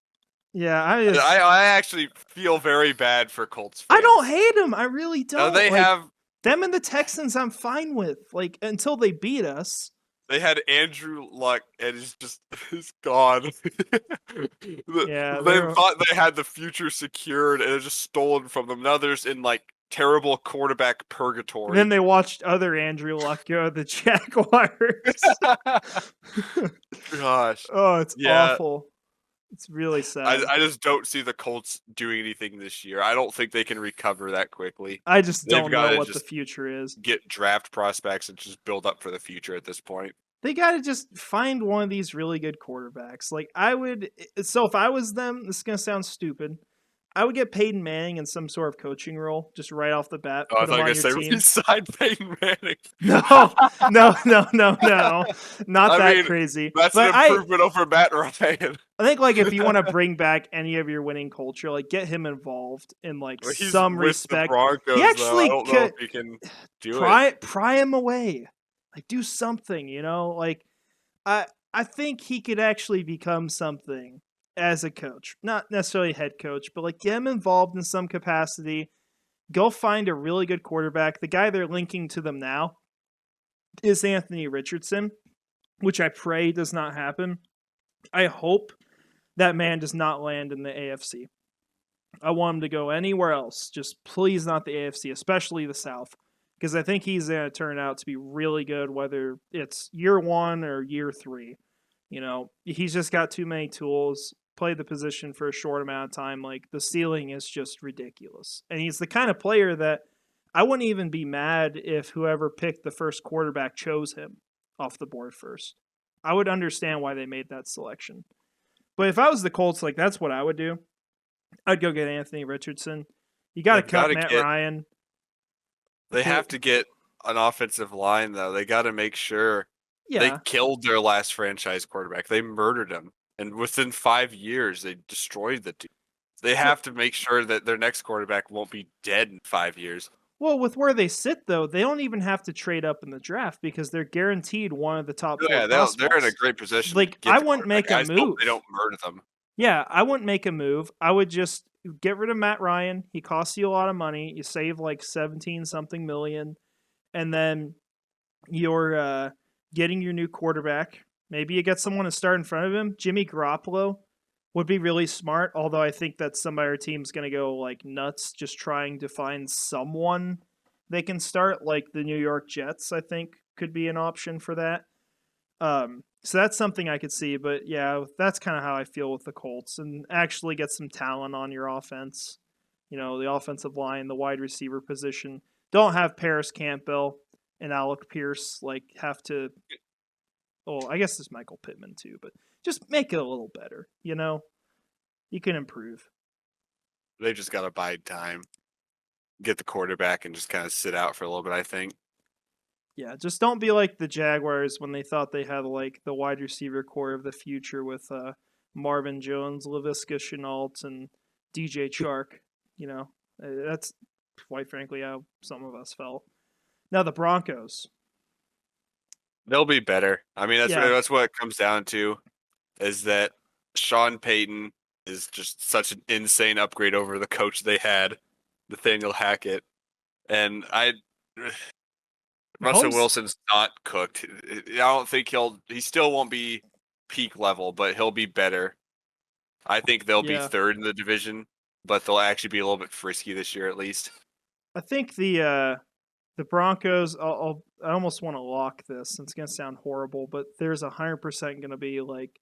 Yeah, I actually feel very bad for Colts fans. I don't hate them. I really don't. No, they have... Them and the Texans I'm fine with, like, until they beat us. They had Andrew Luck, and he's gone. Yeah, they thought they had the future secured, and it just stolen from them. Now there's in like terrible quarterback purgatory. And then they watched other Andrew Luck go to the Jaguars. Gosh, oh, it's awful. It's really sad. I just don't see the Colts doing anything this year. I don't think they can recover that quickly. I just don't know what the future is. Get draft prospects and just build up for the future at this point. They got to just find one of these really good quarterbacks. Like, so if I was them, this is going to sound stupid, I would get Peyton Manning in some sort of coaching role, just right off the bat. Oh, I thought you were going to say resign Peyton Manning. No. Not that crazy. That's an improvement over Matt Ryan. I think, like, if you want to bring back any of your winning culture, like, get him involved in, like, some respect. Broncos, he actually I don't know if he can do it. Pry him away. Like, do something, Like, I think he could actually become something as a coach. Not necessarily head coach, but, like, get him involved in some capacity. Go find a really good quarterback. The guy they're linking to them now is Anthony Richardson, which I pray does not happen. I hope that man does not land in the AFC. I want him to go anywhere else. Just please not the AFC, especially the South. Because I think he's going to turn out to be really good, whether it's year 1 or year 3. He's just got too many tools, played the position for a short amount of time. Like, the ceiling is just ridiculous. And he's the kind of player that I wouldn't even be mad if whoever picked the first quarterback chose him off the board first. I would understand why they made that selection. But if I was the Colts, like, that's what I would do. I'd go get Anthony Richardson. You got to cut Matt Ryan. They have to get an offensive line, though. They got to make sure they killed their last franchise quarterback. They murdered him. And within 5 years, they destroyed the team. They have to make sure that their next quarterback won't be dead in 5 years. Well, with where they sit, though, they don't even have to trade up in the draft because they're guaranteed one of the top 4 prospects. They're in a great position. Like, I wouldn't make a move. They don't murder them. Yeah, I wouldn't make a move. I would just get rid of Matt Ryan. He costs you a lot of money. You save like 17-something million. And then you're getting your new quarterback. Maybe you get someone to start in front of him. Jimmy Garoppolo would be really smart, although I think that some of our team's going to go like nuts just trying to find someone they can start, like the New York Jets, I think, could be an option for that. So that's something I could see, but yeah, that's kind of how I feel with the Colts, and actually get some talent on your offense. The offensive line, the wide receiver position. Don't have Paris Campbell. and Alec Pierce like have to. Oh, I guess it's Michael Pittman too, but just make it a little better. You can improve. They just got to bide time, get the quarterback, and just kind of sit out for a little bit, I think. Yeah, just don't be like the Jaguars when they thought they had like the wide receiver core of the future with Marvin Jones, Laviska Shenault, and DJ Chark. That's quite frankly how some of us felt. Now the Broncos. They'll be better. I mean, Yeah. that's what it comes down to, is that Sean Payton is just such an insane upgrade over the coach they had, Nathaniel Hackett. And Russell Wilson's not cooked. I don't think he still won't be peak level, but he'll be better. I think they'll be third in the division, but they'll actually be a little bit frisky this year at least. I think the Broncos, I almost want to lock this. It's going to sound horrible, but there's 100% going to be like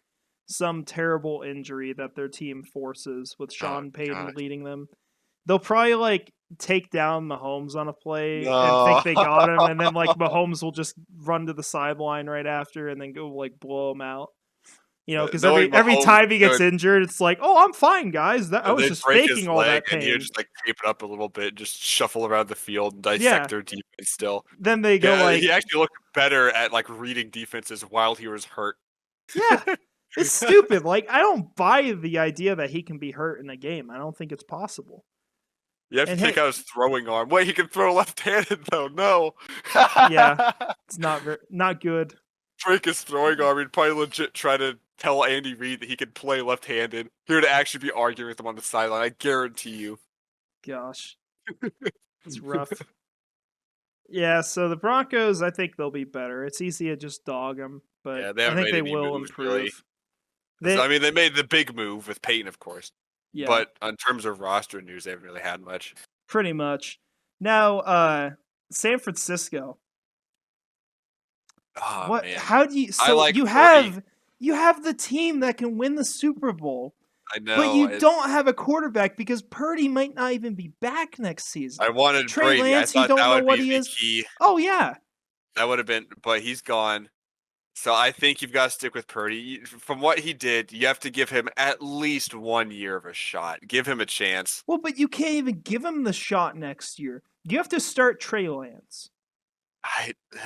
some terrible injury that their team forces with Sean Payton leading them. They'll probably like take down Mahomes on a play and think they got him, and then like Mahomes will just run to the sideline right after and then go like blow him out. Because every time he gets injured, it's like, oh, I'm fine, guys. I was just faking all that pain. And he'll just like tape it up a little bit, just shuffle around the field and dissect their defense still. Then they go like... He actually looked better at like reading defenses while he was hurt. Yeah, it's stupid. Like, I don't buy the idea that he can be hurt in a game. I don't think it's possible. You have to take out his throwing arm. Wait, he can throw left-handed though. No. Yeah, it's not good. Break his throwing arm. He'd probably legit try to tell Andy Reid that he could play left-handed. He would actually be arguing with him on the sideline. I guarantee you. Gosh, it's rough. Yeah, so the Broncos, I think they'll be better. It's easy to just dog them, but I think they will improve. Really. They made the big move with Peyton, of course. Yeah. But in terms of roster news, they haven't really had much. Pretty much. Now, San Francisco. Oh, what? Man. How do you? So like you have the team that can win the Super Bowl. I know, but you don't have a quarterback because Purdy might not even be back next season. I wanted Trey Brady. Lance, I you don't that know would what be he the is. Key. Oh yeah, that would have been, but he's gone. So I think you've got to stick with Purdy. From what he did, you have to give him at least 1 year of a shot. Give him a chance. Well, but you can't even give him the shot next year. You have to start Trey Lance.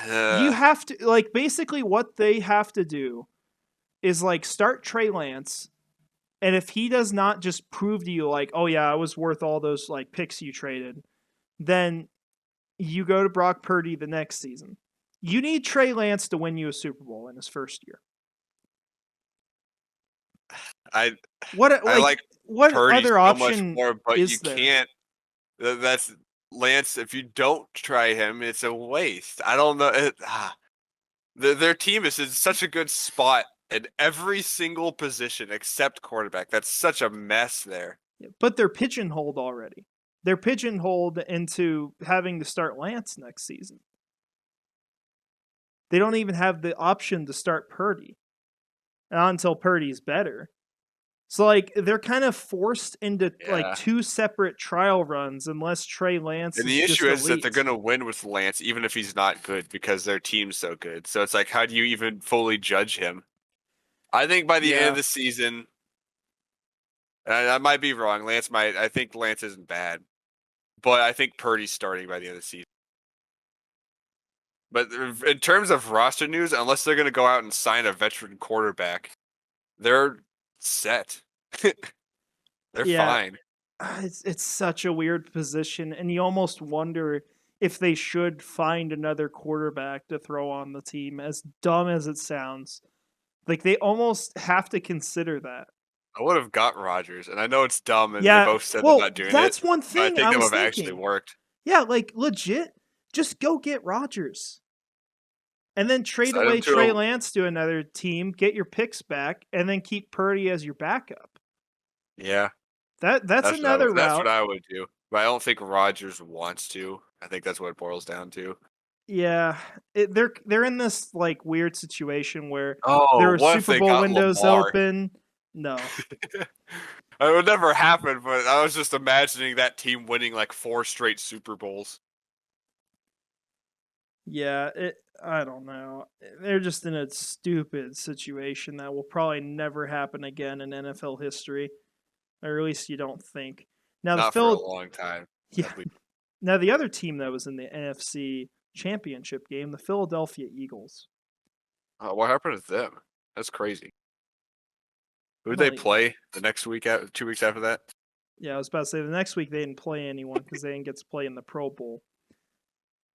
You have to, like, basically what they have to do is, like, start Trey Lance, and if he does not just prove to you, like, oh yeah, I was worth all those, like, picks you traded, then you go to Brock Purdy the next season. You need Trey Lance to win you a Super Bowl in his first year. What Purdy other option much more, but is you there? can't. That's Lance. If you don't try him, it's a waste. I don't know. Their team is in such a good spot in every single position except quarterback. That's such a mess there. But they're pigeonholed already. They're pigeonholed into having to start Lance next season. They don't even have the option to start Purdy. Not until Purdy's better. So, like, they're kind of forced into, like, two separate trial runs unless Trey Lance and the issue is that they're going to win with Lance even if he's not good because their team's so good. So it's like, how do you even fully judge him? I think by the end of the season, and I might be wrong, I think Lance isn't bad. But I think Purdy's starting by the end of the season. But in terms of roster news, unless they're going to go out and sign a veteran quarterback, they're set. They're fine. It's such a weird position, and you almost wonder if they should find another quarterback to throw on the team, as dumb as it sounds. Like, they almost have to consider that. I would have got Rodgers, and I know it's dumb, and they both said they're not doing it. That's one thing I think that would have actually worked. Yeah, like, legit, just go get Rodgers. And then trade away Trey Lance to another team, get your picks back, and then keep Purdy as your backup. Yeah. That's another route. That's what I would do. But I don't think Rodgers wants to. I think that's what it boils down to. Yeah. They're in this, like, weird situation where there are Super Bowl windows open. No. It would never happen, but I was just imagining that team winning, like, 4 straight Super Bowls. Yeah, I don't know. They're just in a stupid situation that will probably never happen again in NFL history, or at least you don't think. Now the Not for a Phil, long time. yeah. At least. Now the other team that was in the NFC Championship game, the Philadelphia Eagles. What happened to them? That's crazy. Who I did they don't. play the next week? 2 weeks after that? Yeah, I was about to say the next week they didn't play anyone because they didn't get to play in the Pro Bowl.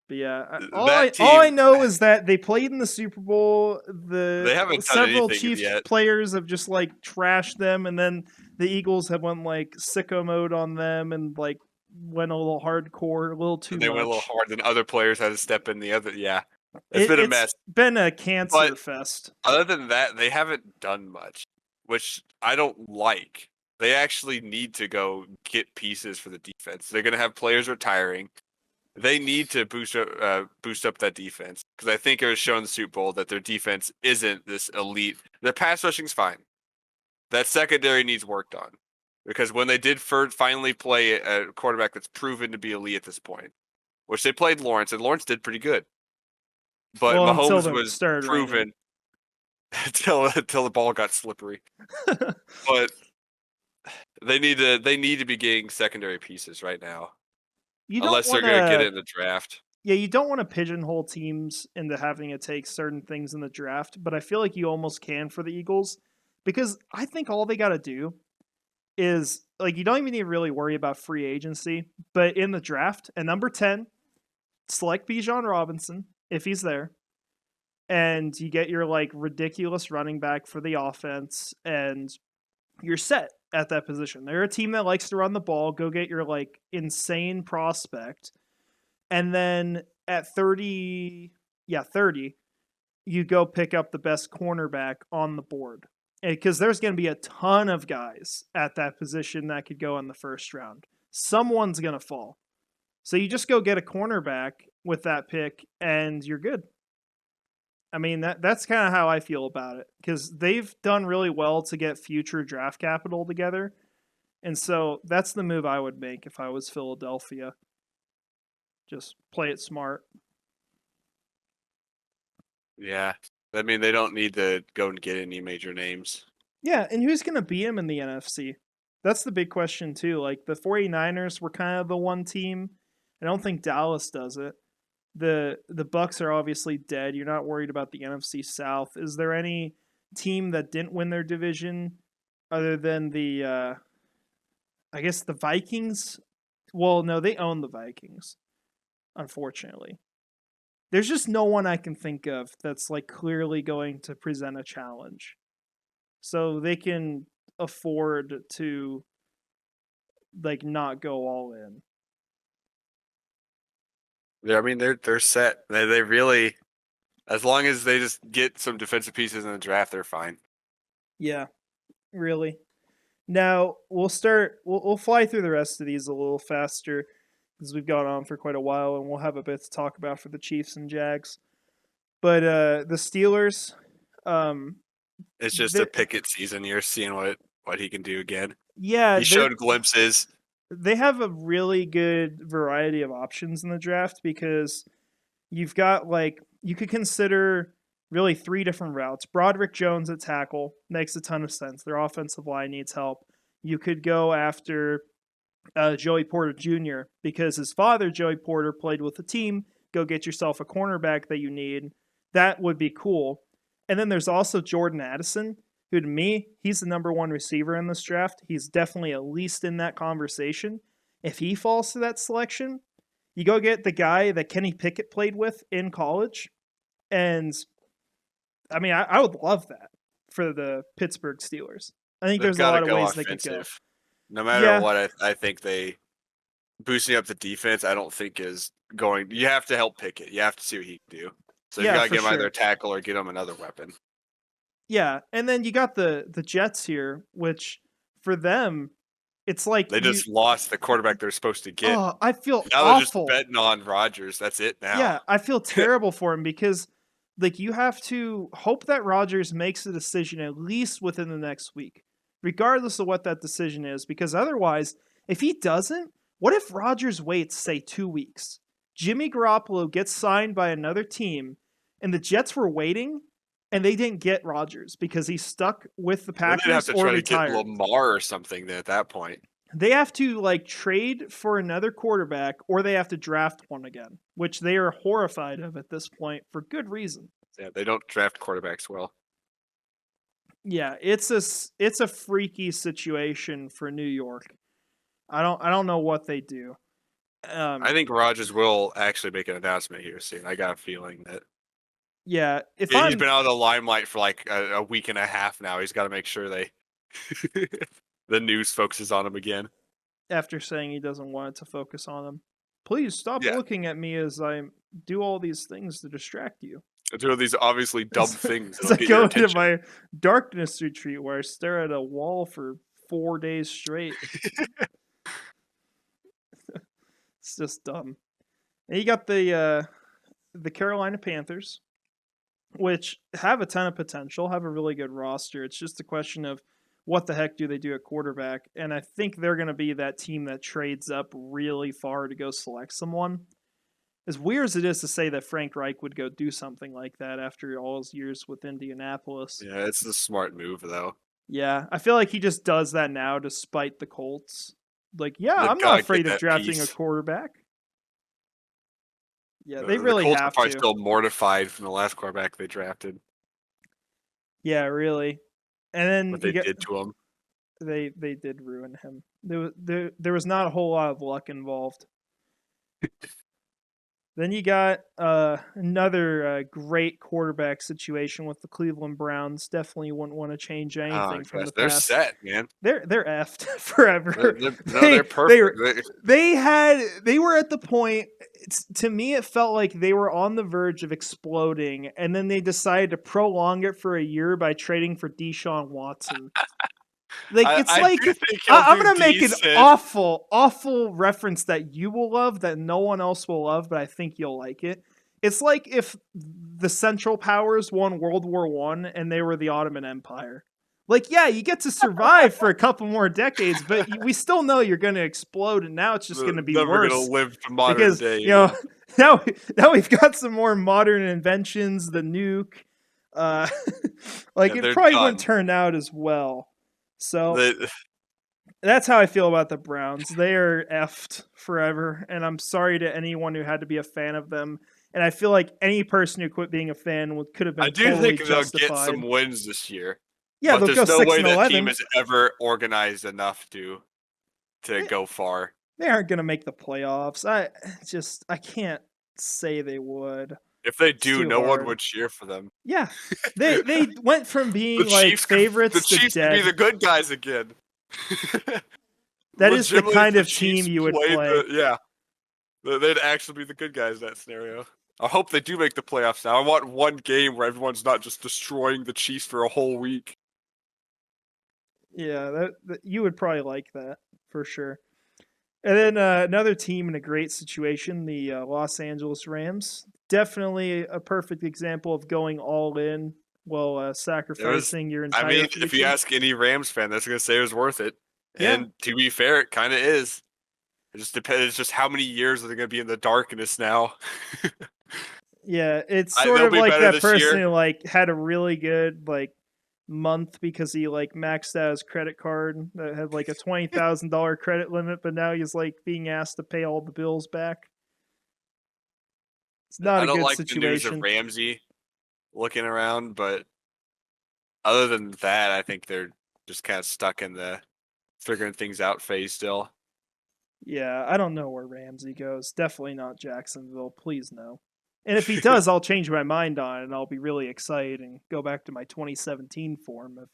But yeah, That all I team, know is that they played in the Super Bowl. The they haven't done several anything Chiefs yet. players have just like trashed them, and then the Eagles have went like sicko mode on them and like went a little hardcore, a little too And they went a little much. hard, and other players had to step in the other. Yeah, it's been a It's mess. been a cancer But fest. other than that, they haven't done much, which I don't like. They actually need to go get pieces for the defense. They're going to have players retiring. They need to boost up that defense because I think it was shown in the Super Bowl that their defense isn't this elite. Their pass rushing's fine. That secondary needs worked on because when they did finally play a quarterback that's proven to be elite at this point, which they played Lawrence, and Lawrence did pretty good, but Well, until Mahomes the was started raining. proven until the ball got slippery. But they need to be getting secondary pieces right now, You don't unless they're want going to get it to. in the draft. Yeah, you don't want to pigeonhole teams into having to take certain things in the draft, but I feel like you almost can for the Eagles because I think all they got to do is like you don't even need to really worry about free agency, but in the draft, at number 10, select Bijan Robinson if he's there, and you get your like ridiculous running back for the offense, and you're set at that position. They're a team that likes to run the ball. Go get your like insane prospect. And then at 30, 30, you go pick up the best cornerback on the board. Because there's going to be a ton of guys at that position that could go in the first round. Someone's going to fall. So you just go get a cornerback with that pick and you're good. I mean, that's kind of how I feel about it because they've done really well to get future draft capital together. And so that's the move I would make if I was Philadelphia. Just play it smart. Yeah, I mean they don't need to go and get any major names. Yeah, and who's going to beat him in the NFC? That's the big question, too. Like, the 49ers were kind of the one team. I don't think Dallas does it. The Bucks are obviously dead. You're not worried about the NFC South. Is there any team that didn't win their division other than I guess the Vikings? Well, no, they own the Vikings, unfortunately. There's just no one I can think of that's like clearly going to present a challenge. So they can afford to like not go all in. Yeah, I mean they're set. They really, as long as they just get some defensive pieces in the draft, they're fine. Yeah, really. Now we'll fly through the rest of these a little faster because we've gone on for quite a while and we'll have a bit to talk about for the Chiefs and Jags. But the Steelers, It's just a Pickett season. You're seeing what he can do again. Yeah, He showed glimpses. They have a really good variety of options in the draft because you've got like you could consider really three different routes. Broderick Jones at tackle makes a ton of sense. Their offensive line needs help. You could go after Joey Porter Jr. because his father, Joey Porter, played with the team. Go get yourself a cornerback that you need. That would be cool. And then there's also Jordan Addison, who to me, he's the number one receiver in this draft. He's definitely at least in that conversation. If he falls to that selection, you go get the guy that Kenny Pickett played with in college. And I mean, I would love that for the Pittsburgh Steelers. I think They've there's a got lot to of go ways they could go. offensive. No matter what, I think they boosting up the defense. I don't think is going. You have to help Pickett. You have to see what he can do. So you got to get him either a tackle or get him another weapon. Yeah, and then you got the Jets here, which for them, it's like they just lost the quarterback they're supposed to get. Oh, I feel now awful. They're just betting on Rodgers. That's it now. Yeah, I feel terrible for him because like you have to hope that Rodgers makes a decision at least within the next week, regardless of what that decision is. Because otherwise, if he doesn't, what if Rodgers waits say 2 weeks Jimmy Garoppolo gets signed by another team, and the Jets were waiting, and they didn't get Rodgers because he's stuck with the Then they'd have Packers to or try to get retired. Lamar or something then at that point. They have to like trade for another quarterback, or they have to draft one again, which they are horrified of at this point for good reason. Yeah, they don't draft quarterbacks well. Yeah, it's a freaky situation for New York. I don't know what they do. I think Rodgers will actually make an announcement here soon. I got a feeling that. Yeah, if He's I'm been out of the limelight for like a week and a half now. He's got to make sure they the news focuses on him again. after saying he doesn't want it to focus on him, please stop Yeah. looking at me as I do all these things to distract you. Do these obviously dumb things. As That'll I get your go into attention. my darkness retreat where I stare at a wall for 4 days straight. It's just dumb. And you got the Carolina Panthers, which have a ton of potential, have a really good roster. It's just a question of what the heck do they do at quarterback? And I think they're going to be that team that trades up really far to go select someone. As weird as it is to say that Frank Reich would go do something like that after all his years with Indianapolis. Yeah, it's the smart move though. Yeah, I feel like he just does that now to spite the Colts. Like, yeah, They've I'm gotta not get afraid of that drafting piece. a quarterback. Yeah, they really the Colts have are probably to. still mortified from the last quarterback they drafted. Yeah, really. And then What they did to him. they did ruin him. There was not a whole lot of luck involved. Then you got another great quarterback situation with the Cleveland Browns. Definitely wouldn't want to change anything from the They're past. set, man. They're effed forever. They're perfect. They were at the point. To me, it felt like they were on the verge of exploding, and then they decided to prolong it for a year by trading for Deshaun Watson. Like I'm gonna make an awful reference that you will love, that no one else will love, but I think you'll like it. It's like if the Central Powers won World War I and they were the Ottoman Empire. Like, yeah, you get to survive for a couple more decades, but we still know you're going to explode, and now it's just going to be never worse. Going to live to modern because, day. You know, now we've got some more modern inventions, the nuke. It probably wouldn't turn out as well. So that's how I feel about the Browns. They are effed forever, and I'm sorry to anyone who had to be a fan of them. And I feel like any person who quit being a fan could have been totally justified. I do think they'll get some wins this year. Yeah, but they'll go 6-11. There's no way that team is ever organized enough to go far. They aren't going to make the playoffs. I can't say they would. If they do, no one would cheer for them. Yeah, they went from being favorites to dead. The Chiefs could be the good guys again. That is the kind of team you would play. Yeah, they'd actually be the good guys in that scenario. I hope they do make the playoffs now. I want one game where everyone's not just destroying the Chiefs for a whole week. Yeah, that you would probably like that for sure. And then another team in a great situation, the Los Angeles Rams. Definitely a perfect example of going all in while sacrificing your entire future. If you ask any Rams fan, that's going to say it was worth it. Yeah. And to be fair, it kind of is. It just depends. It's just how many years are they going to be in the darkness now? Yeah, it's sort of like that person who had a really good month because he maxed out his credit card that had a $20,000 credit limit, but now he's being asked to pay all the bills back. It's not a good situation. The news of Ramsey looking around, but other than that, I think they're just kind of stuck in the figuring things out phase still. Yeah, I don't know where Ramsey goes. Definitely not Jacksonville. Please no. And if he does, I'll change my mind on it, and I'll be really excited and go back to my 2017 form of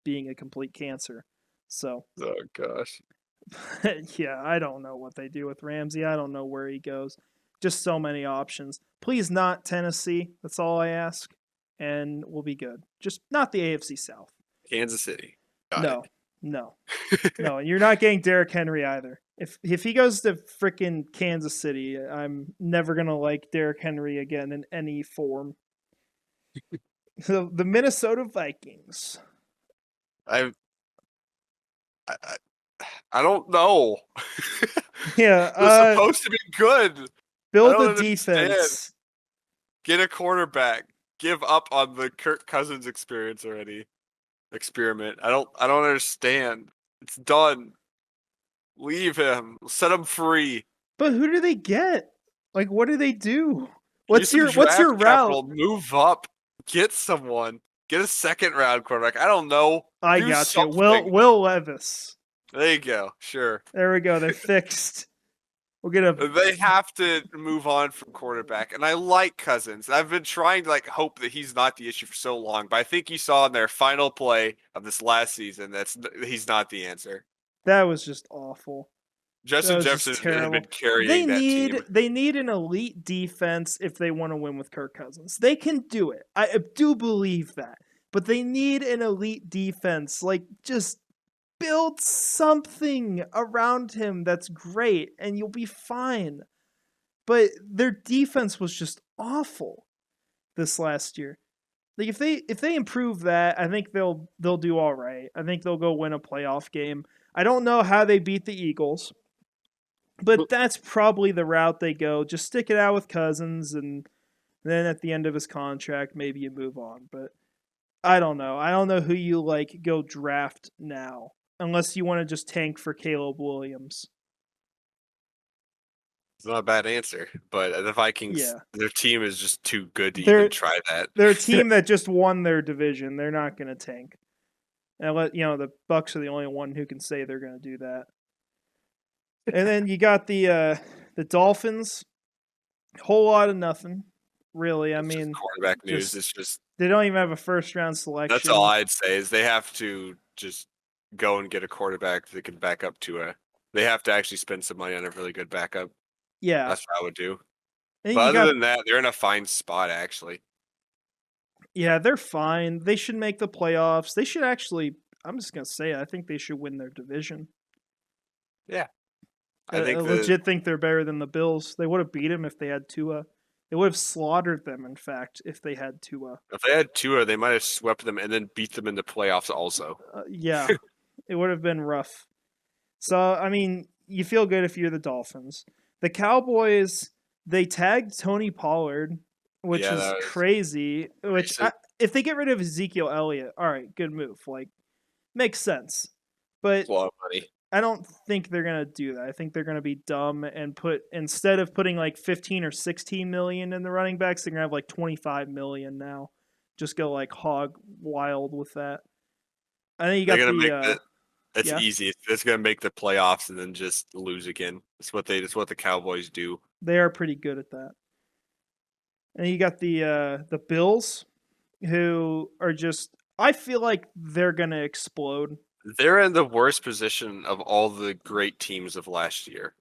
being a complete cancer. So. Oh, gosh. Yeah, I don't know what they do with Ramsey. I don't know where he goes. Just so many options. Please not Tennessee. That's all I ask. And we'll be good. Just not the AFC South. Kansas City. No. No. And you're not getting Derrick Henry either. If he goes to freaking Kansas City, I'm never going to like Derrick Henry again in any form. So the Minnesota Vikings. I don't know. Yeah. They're supposed to be good. Build don't a understand. defense. Get a quarterback. Give up on the Kirk Cousins experience already. Experiment. I don't understand. It's done. Leave him. Set him free. But who do they get? Like, what do they do? Use some What's your draft route? capital. Move up. Get someone. Get a second round quarterback. I don't know. I Do got you. something. Will Levis. There you go. Sure. There we go. They're fixed. We'll get a. They have to move on from quarterback, and I like Cousins. I've been trying to hope that he's not the issue for so long, but I think you saw in their final play of this last season he's not the answer. That was just awful. Justin That was Jefferson just has terrible. been carrying that team. They need an elite defense if they want to win with Kirk Cousins. They can do it. I do believe that. But they need an elite defense. Like, just build something around him that's great and you'll be fine. But their defense was just awful this last year. Like, if they improve that, I think they'll do all right. I think they'll go win a playoff game. I don't know how they beat the Eagles, but that's probably the route they go. Just stick it out with Cousins, and then at the end of his contract, maybe you move on. But I don't know. I don't know who you go draft now, unless you want to just tank for Caleb Williams. It's not a bad answer, but the Vikings, their team is just too good to even try that. They're a team that just won their division. They're not going to tank. And the Bucks are the only one who can say they're going to do that. And then you got the Dolphins. Whole lot of nothing, really. I mean, quarterback news. It's just they don't even have a first round selection. That's all I'd say is they have to just go and get a quarterback that can back up Tua. They have to actually spend some money on a really good backup. Yeah, that's what I would do. But other than that, they're in a fine spot actually. Yeah, they're fine. They should make the playoffs. They should actually. I'm just gonna say, I think they should win their division. Yeah. I legit think they're better than the Bills. They would have beat them if they had Tua. They would have slaughtered them, in fact, if they had Tua. If they had Tua, they might have swept them and then beat them in the playoffs also. Yeah, it would have been rough. So, I mean, you feel good if you're the Dolphins. The Cowboys, they tagged Tony Pollard, which is crazy. If they get rid of Ezekiel Elliott, all right, good move. Makes sense. But it's a lot of money. I don't think they're gonna do that. I think they're gonna be dumb and instead of putting 15 or 16 million in the running backs, they're gonna have 25 million now. Just go hog wild with that. I think you got It's easy. It's gonna make the playoffs and then just lose again. It's what the Cowboys do. They are pretty good at that. And you got the Bills, who are just. I feel like they're gonna explode. They're in the worst position of all the great teams of last year.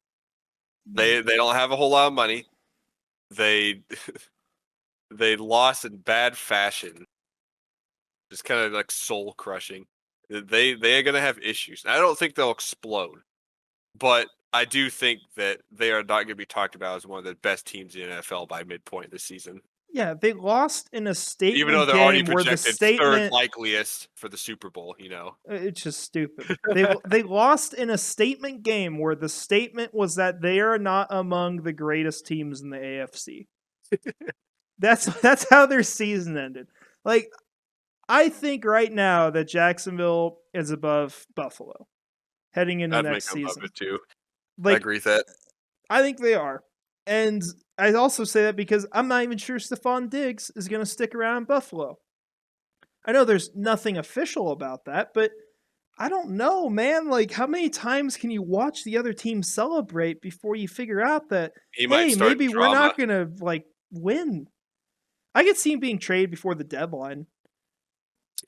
They don't have a whole lot of money. They lost in bad fashion. Just kind of soul crushing. They are gonna have issues. I don't think they'll explode, but I do think that they are not gonna be talked about as one of the best teams in the NFL by midpoint this season. Yeah, they lost in a statement even though they're game already where projected third likeliest for the Super Bowl. It's just stupid. They lost in a statement game where the statement was that they are not among the greatest teams in the AFC. That's how their season ended. I think right now that Jacksonville is above Buffalo heading into next season. Above it too. I agree with that. I think they are. And I also say that because I'm not even sure Stephon Diggs is going to stick around in Buffalo. I know there's nothing official about that, but I don't know, man. How many times can you watch the other team celebrate before you figure out that, maybe we're not going to, win? I could see him being traded before the deadline.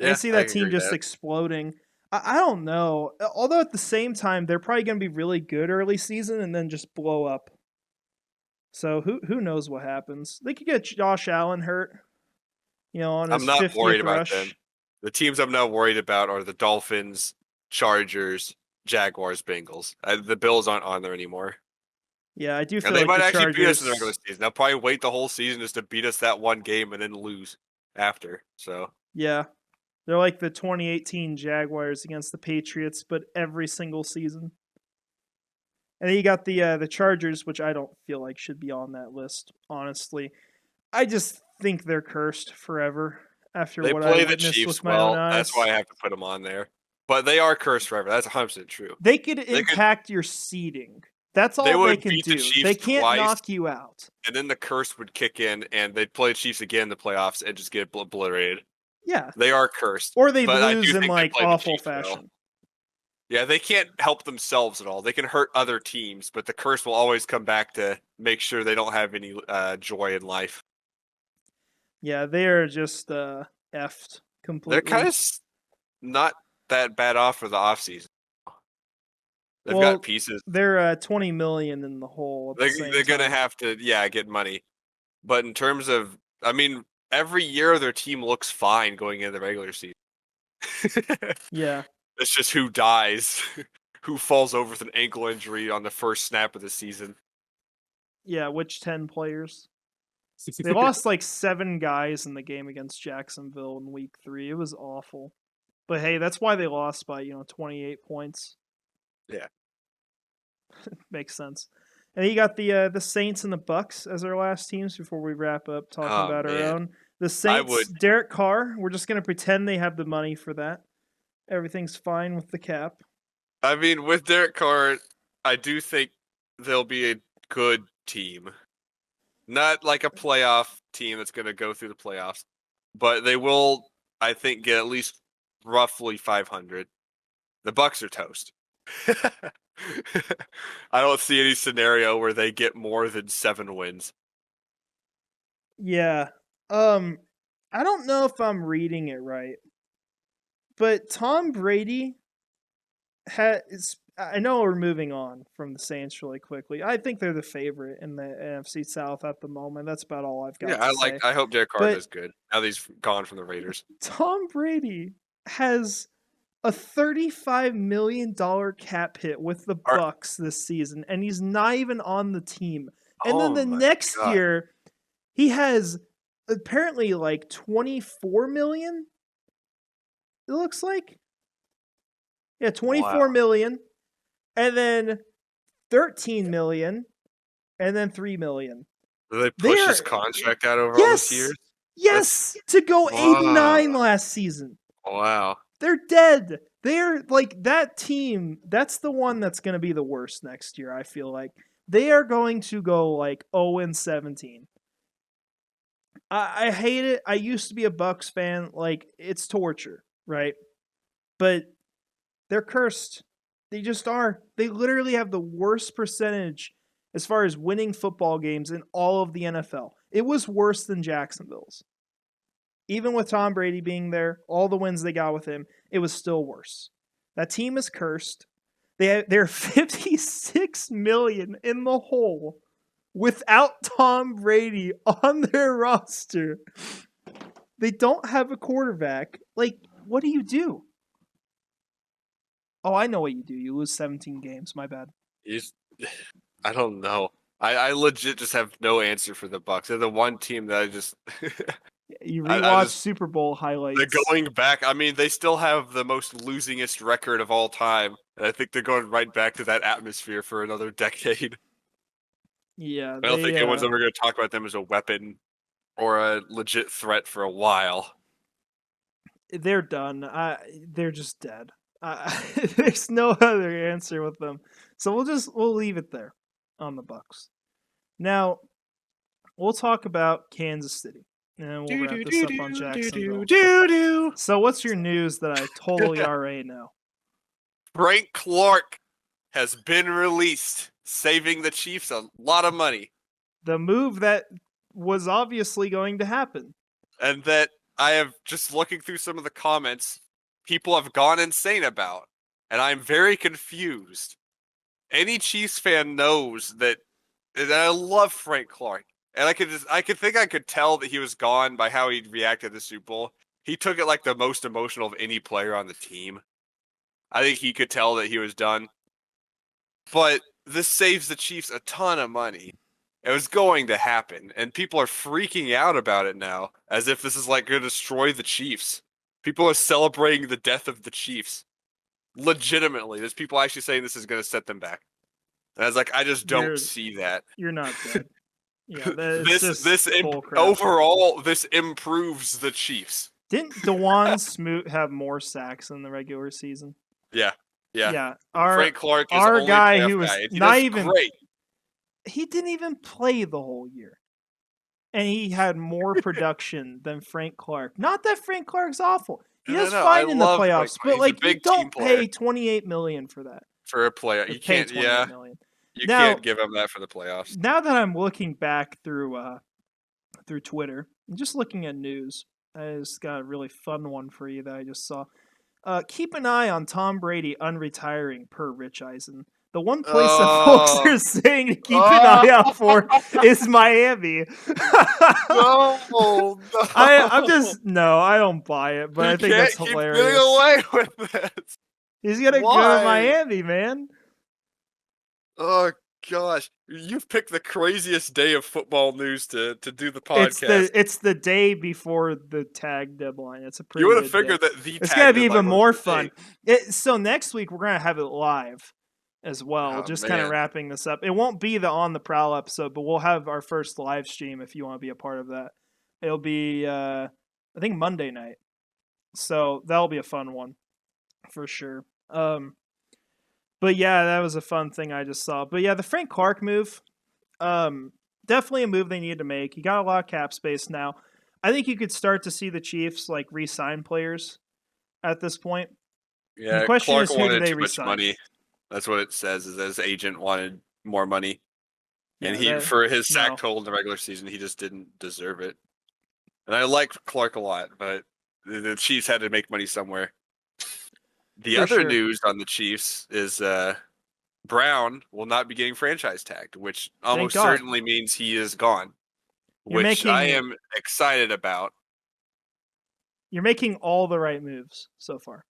Yeah, I see that team just exploding. I don't know. Although at the same time, they're probably going to be really good early season and then just blow up. So who knows what happens? They could get Josh Allen hurt. On his 50th rush. I'm not worried about them. The teams I'm not worried about are the Dolphins, Chargers, Jaguars, Bengals. The Bills aren't on there anymore. Yeah, I do feel they like might the actually Chargers... beat us in the regular season. They'll probably wait the whole season just to beat us that one game and then lose after. So yeah, they're like the 2018 Jaguars against the Patriots, but every single season. And then you got the Chargers, which I don't feel like should be on that list, honestly. I just think they're cursed forever after They what I play the witnessed Chiefs with my own well. That's eyes. why I have to put them on there. But they are cursed forever. That's 100% true. They could They could. impact your seeding. That's They all they would can beat the do. They Chiefs can't twice, knock you out. and then the curse would kick in, and they'd play the Chiefs again in the playoffs and just get obliterated. Yeah. They are cursed. Or they'd but I do lose in think they like play the awful Chiefs well. fashion. Yeah, they can't help themselves at all. They can hurt other teams, but the curse will always come back to make sure they don't have any joy in life. Yeah, they are just effed completely. They're kind of not that bad off for the offseason. They've Well, got pieces. They're 20 million in the hole. They're going to have to, get money. But in terms of, I mean, every year their team looks fine going into the regular season. Yeah. It's just who dies, who falls over with an ankle injury on the first snap of the season. Yeah, which 10 players? They lost like 7 guys in the game against Jacksonville in week 3. It was awful. But hey, that's why they lost by, 28 points. Yeah. Makes sense. And you got the Saints and the Bucks as our last teams before we wrap up talking about our own. The Saints, Derek Carr, we're just going to pretend they have the money for that. Everything's fine with the cap. I mean, with Derek Carr, I do think they'll be a good team. Not like a playoff team that's going to go through the playoffs, but they will, I think, get at least roughly 500. The Bucks are toast. I don't see any scenario where they get more than 7 wins. Yeah. I don't know if I'm reading it right, but Tom Brady I know we're moving on from the Saints really quickly. I think they're the favorite in the NFC South at the moment. That's about all I've got to say. I hope Derek Carr does good. Now that he's gone from the Raiders. Tom Brady has a $35 million cap hit with the Bucks this season, and he's not even on the team. And then the next year, he has apparently like 24 million. It looks like. Yeah, 24 million, and then 13 million, and then 3 million. Do they push his contract out over all these years? Yes, to go 8-9 last season. Wow. They're dead. They're like that team. That's the one that's going to be the worst next year, I feel like. They are going to go like 0-17. I hate it. I used to be a Bucks fan. Like, it's torture, right? But they're cursed. They just are. They literally have the worst percentage as far as winning football games in all of the NFL. It was worse than Jacksonville's. Even with Tom Brady being there, all the wins they got with him, it was still worse. That team is cursed. They're 56 million in the hole without Tom Brady on their roster. They don't have a quarterback. Like, what do you do? Oh, I know what you do. You lose 17 games. My bad. I don't know. I legit just have no answer for the Bucks. They're the one team that I just you rewatch Super Bowl highlights. They're going back. I mean, they still have the most losingest record of all time, and I think they're going right back to that atmosphere for another decade. Yeah, I don't think anyone's ever going to talk about them as a weapon or a legit threat for a while. They're done. They're just dead. There's no other answer with them. So we'll leave it there on the Bucks. Now, we'll talk about Kansas City. And we'll wrap this up on Jacksonville. So what's your news that I totally already know? Frank Clark has been released, saving the Chiefs a lot of money. The move that was obviously going to happen. And that I have, just looking through some of the comments, people have gone insane about. And I'm very confused. Any Chiefs fan knows that, and I love Frank Clark. And I could tell that he was gone by how he reacted to the Super Bowl. He took it like the most emotional of any player on the team. I think he could tell that he was done. But this saves the Chiefs a ton of money. It was going to happen. And people are freaking out about it now, as if this is like going to destroy the Chiefs. People are celebrating the death of the Chiefs. Legitimately. There's people actually saying this is going to set them back. And I was like, I just don't You're see that. you're not dead. Yeah, it's just bull crap. Overall, this improves the Chiefs. Didn't Dewan Smoot have more sacks in the regular season? Yeah. Yeah, Frank Clark is our only guy playoff who was guy. He not does even great. he didn't even play the whole year, and he had more production than Frank Clark. Not that Frank Clark's awful; he does No, I fine in the love Frank playoffs, Clark. but He's a like you big team don't player. pay $28 million for that. For a playoff. Or You pay can't, $28 million. you Now, can't give him that for the playoffs. now that I'm looking back through Twitter and just looking at news, I just got a really fun one for you that I just saw. Keep an eye on Tom Brady unretiring, per Rich Eisen. The one place that folks are saying to keep an eye out for is Miami. No. I'm just I don't buy it, but I think that's keep hilarious. getting away with this. He's gonna go to Miami, man. Oh gosh, you've picked the craziest day of football news to do the podcast. It's the day before the tag deadline. It's a pretty. You would have figured that it's gonna be even more fun. So next week we're gonna have it live as well. Just kind of wrapping this up. It won't be the On the Prowl episode, but we'll have our first live stream if you want to be a part of that. It'll be I think Monday night, so that'll be a fun one for sure. But yeah, that was a fun thing I just saw. But yeah, the Frank Clark move, definitely a move they needed to make. He got a lot of cap space now. I think you could start to see the Chiefs like re-sign players at this point. Yeah, the question Clark is, who do wanted they too much re-sign? money. That's what it says. Is that his agent wanted more money, and Yeah, for his sack total in the regular season, he just didn't deserve it. And I like Clark a lot, but the Chiefs had to make money somewhere. The other news on the Chiefs is Brown will not be getting franchise tagged, which almost certainly means he is gone, which I am excited about. You're making all the right moves so far.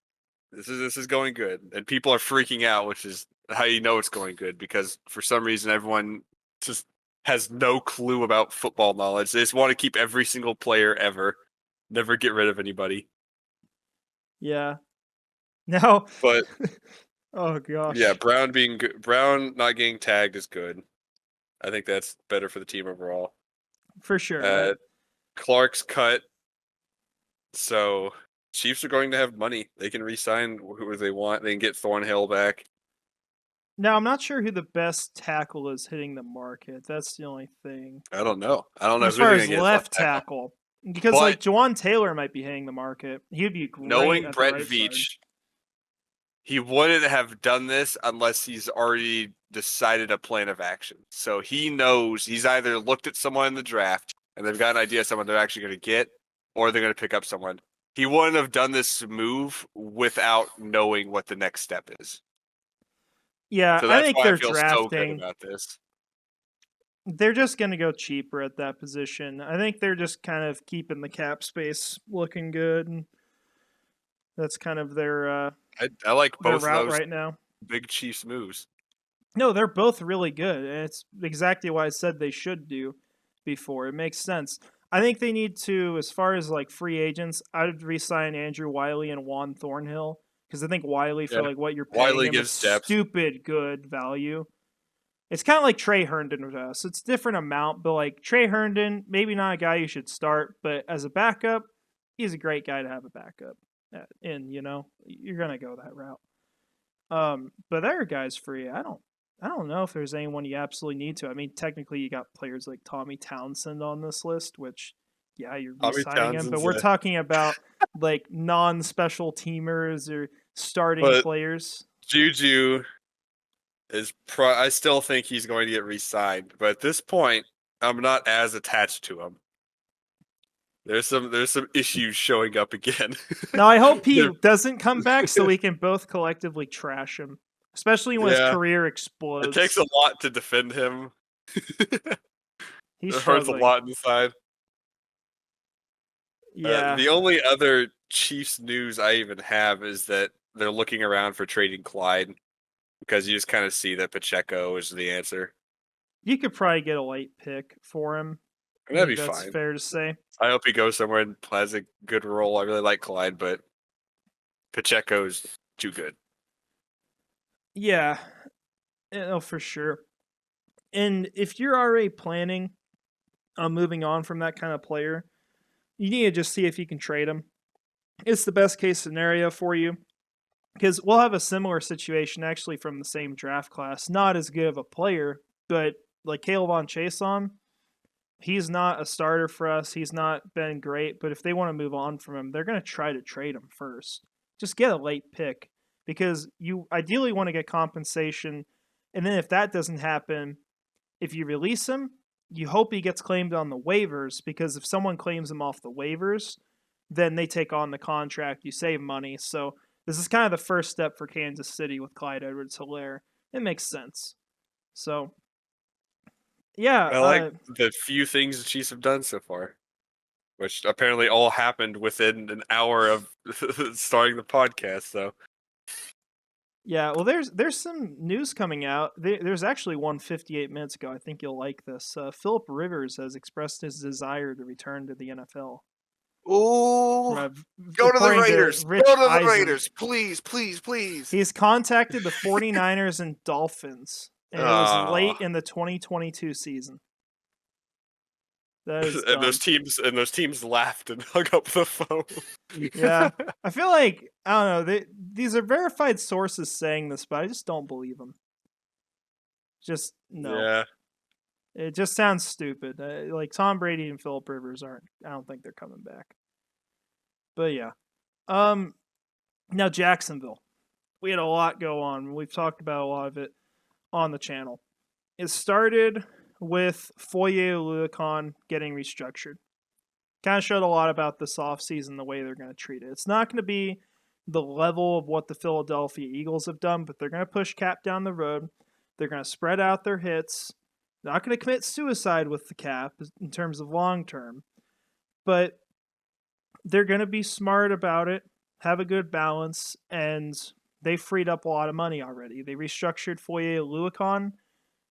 This is going good, and people are freaking out, which is how you know it's going good, because for some reason everyone just has no clue about football knowledge. They just want to keep every single player ever, never get rid of anybody. Yeah. No. But oh gosh. Yeah, Brown not getting tagged is good. I think that's better for the team overall. For sure. Clark's cut, so Chiefs are going to have money. They can re-sign whoever they want. They can get Thornhill back. Now, I'm not sure who the best tackle is hitting the market. That's the only thing. I don't know. As far as left tackle. Because like Jawan Taylor might be hitting the market. He'd be great. Knowing Brett Veach, he wouldn't have done this unless he's already decided a plan of action. So he knows he's either looked at someone in the draft and they've got an idea of someone they're actually going to get, or they're going to pick up someone. He wouldn't have done this move without knowing what the next step is. Yeah, so I think they're drafting. So good about this. They're just going to go cheaper at that position. I think they're just kind of keeping the cap space looking good. And that's kind of their I like both route of those right now. Big Chiefs moves. No, they're both really good. And it's exactly what I said they should do before. It makes sense. I think they need to, as far as like free agents, I would re-sign Andrew Wiley and Juan Thornhill. Because I think Wiley, for like what you're paying him, is stupid good value. It's kind of like Trey Herndon with us. It's a different amount, but like Trey Herndon, maybe not a guy you should start, but as a backup, he's a great guy to have a backup in, you know? You're going to go that route. But there are guys free. I don't know if there's anyone you absolutely need to. I mean, technically you got players like Tommy Townsend on this list, which yeah, you're re-signing him, but we're talking about like non-special teamers or starting players. Juju is I still think he's going to get re-signed, but at this point, I'm not as attached to him. There's some issues showing up again. Now I hope he doesn't come back so we can both collectively trash him, especially when his career explodes. It takes a lot to defend him. It hurts a lot inside. Yeah. The only other Chiefs news I even have is that they're looking around for trading Clyde, because you just kind of see that Pacheco is the answer. You could probably get a late pick for him. That'd be fine. That's fair to say. I hope he goes somewhere and plays a good role. I really like Clyde, but Pacheco's too good. Yeah. Oh, for sure. And if you're already planning on moving on from that kind of player, you need to just see if you can trade him. It's the best case scenario for you because we'll have a similar situation actually from the same draft class. Not as good of a player, but like Caleb on Chason, he's not a starter for us. He's not been great, but if they want to move on from him, they're going to try to trade him first. Just get a late pick because you ideally want to get compensation. And then if that doesn't happen, if you release him, you hope he gets claimed on the waivers because if someone claims him off the waivers, then they take on the contract. You save money. So this is kind of the first step for Kansas City with Clyde Edwards-Helaire. It makes sense. So, yeah. I like the few things the Chiefs have done so far, which apparently all happened within an hour of starting the podcast. So, yeah, well, there's some news coming out. There's actually one 58 minutes ago. I think you'll like this. Philip Rivers has expressed his desire to return to the NFL. ooh, go to the Raiders. Go to the Raiders, please, please, please. He's contacted the 49ers and Dolphins, and it was late in the 2022 season. And those teams laughed and hung up the phone. Yeah, I feel like I don't know. These are verified sources saying this, but I just don't believe them. Just no. Yeah. It just sounds stupid. Like Tom Brady and Philip Rivers aren't. I don't think they're coming back. But yeah. Now Jacksonville. We had a lot go on. We've talked about a lot of it on the channel. It started with Foye Oluokun getting restructured. Kind of showed a lot about this offseason, the way they're going to treat it. It's not going to be the level of what the Philadelphia Eagles have done, but they're going to push cap down the road. They're going to spread out their hits. Not going to commit suicide with the cap in terms of long term, but they're going to be smart about it, have a good balance, and they freed up a lot of money already. They restructured Foye Oluokun.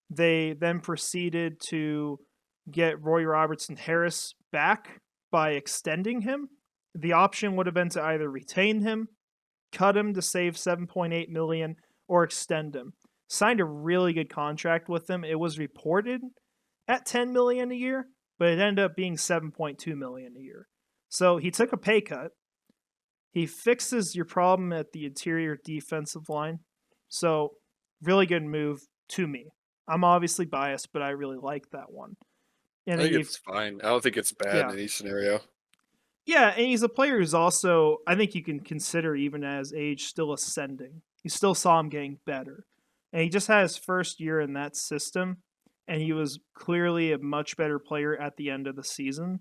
They then proceeded to get Roy Robertson Harris back by extending him. The option would have been to either retain him, cut him to save $7.8 million, or extend him. Signed a really good contract with him. It was reported at $10 million a year, but it ended up being $7.2 million a year. So he took a pay cut. He fixes your problem at the interior defensive line. So really good move to me. I'm obviously biased, but I really like that one. And I think it's fine. I don't think it's bad in any scenario. Yeah, and he's a player who's also, I think you can consider even as age still ascending. You still saw him getting better. And he just had his first year in that system, and he was clearly a much better player at the end of the season.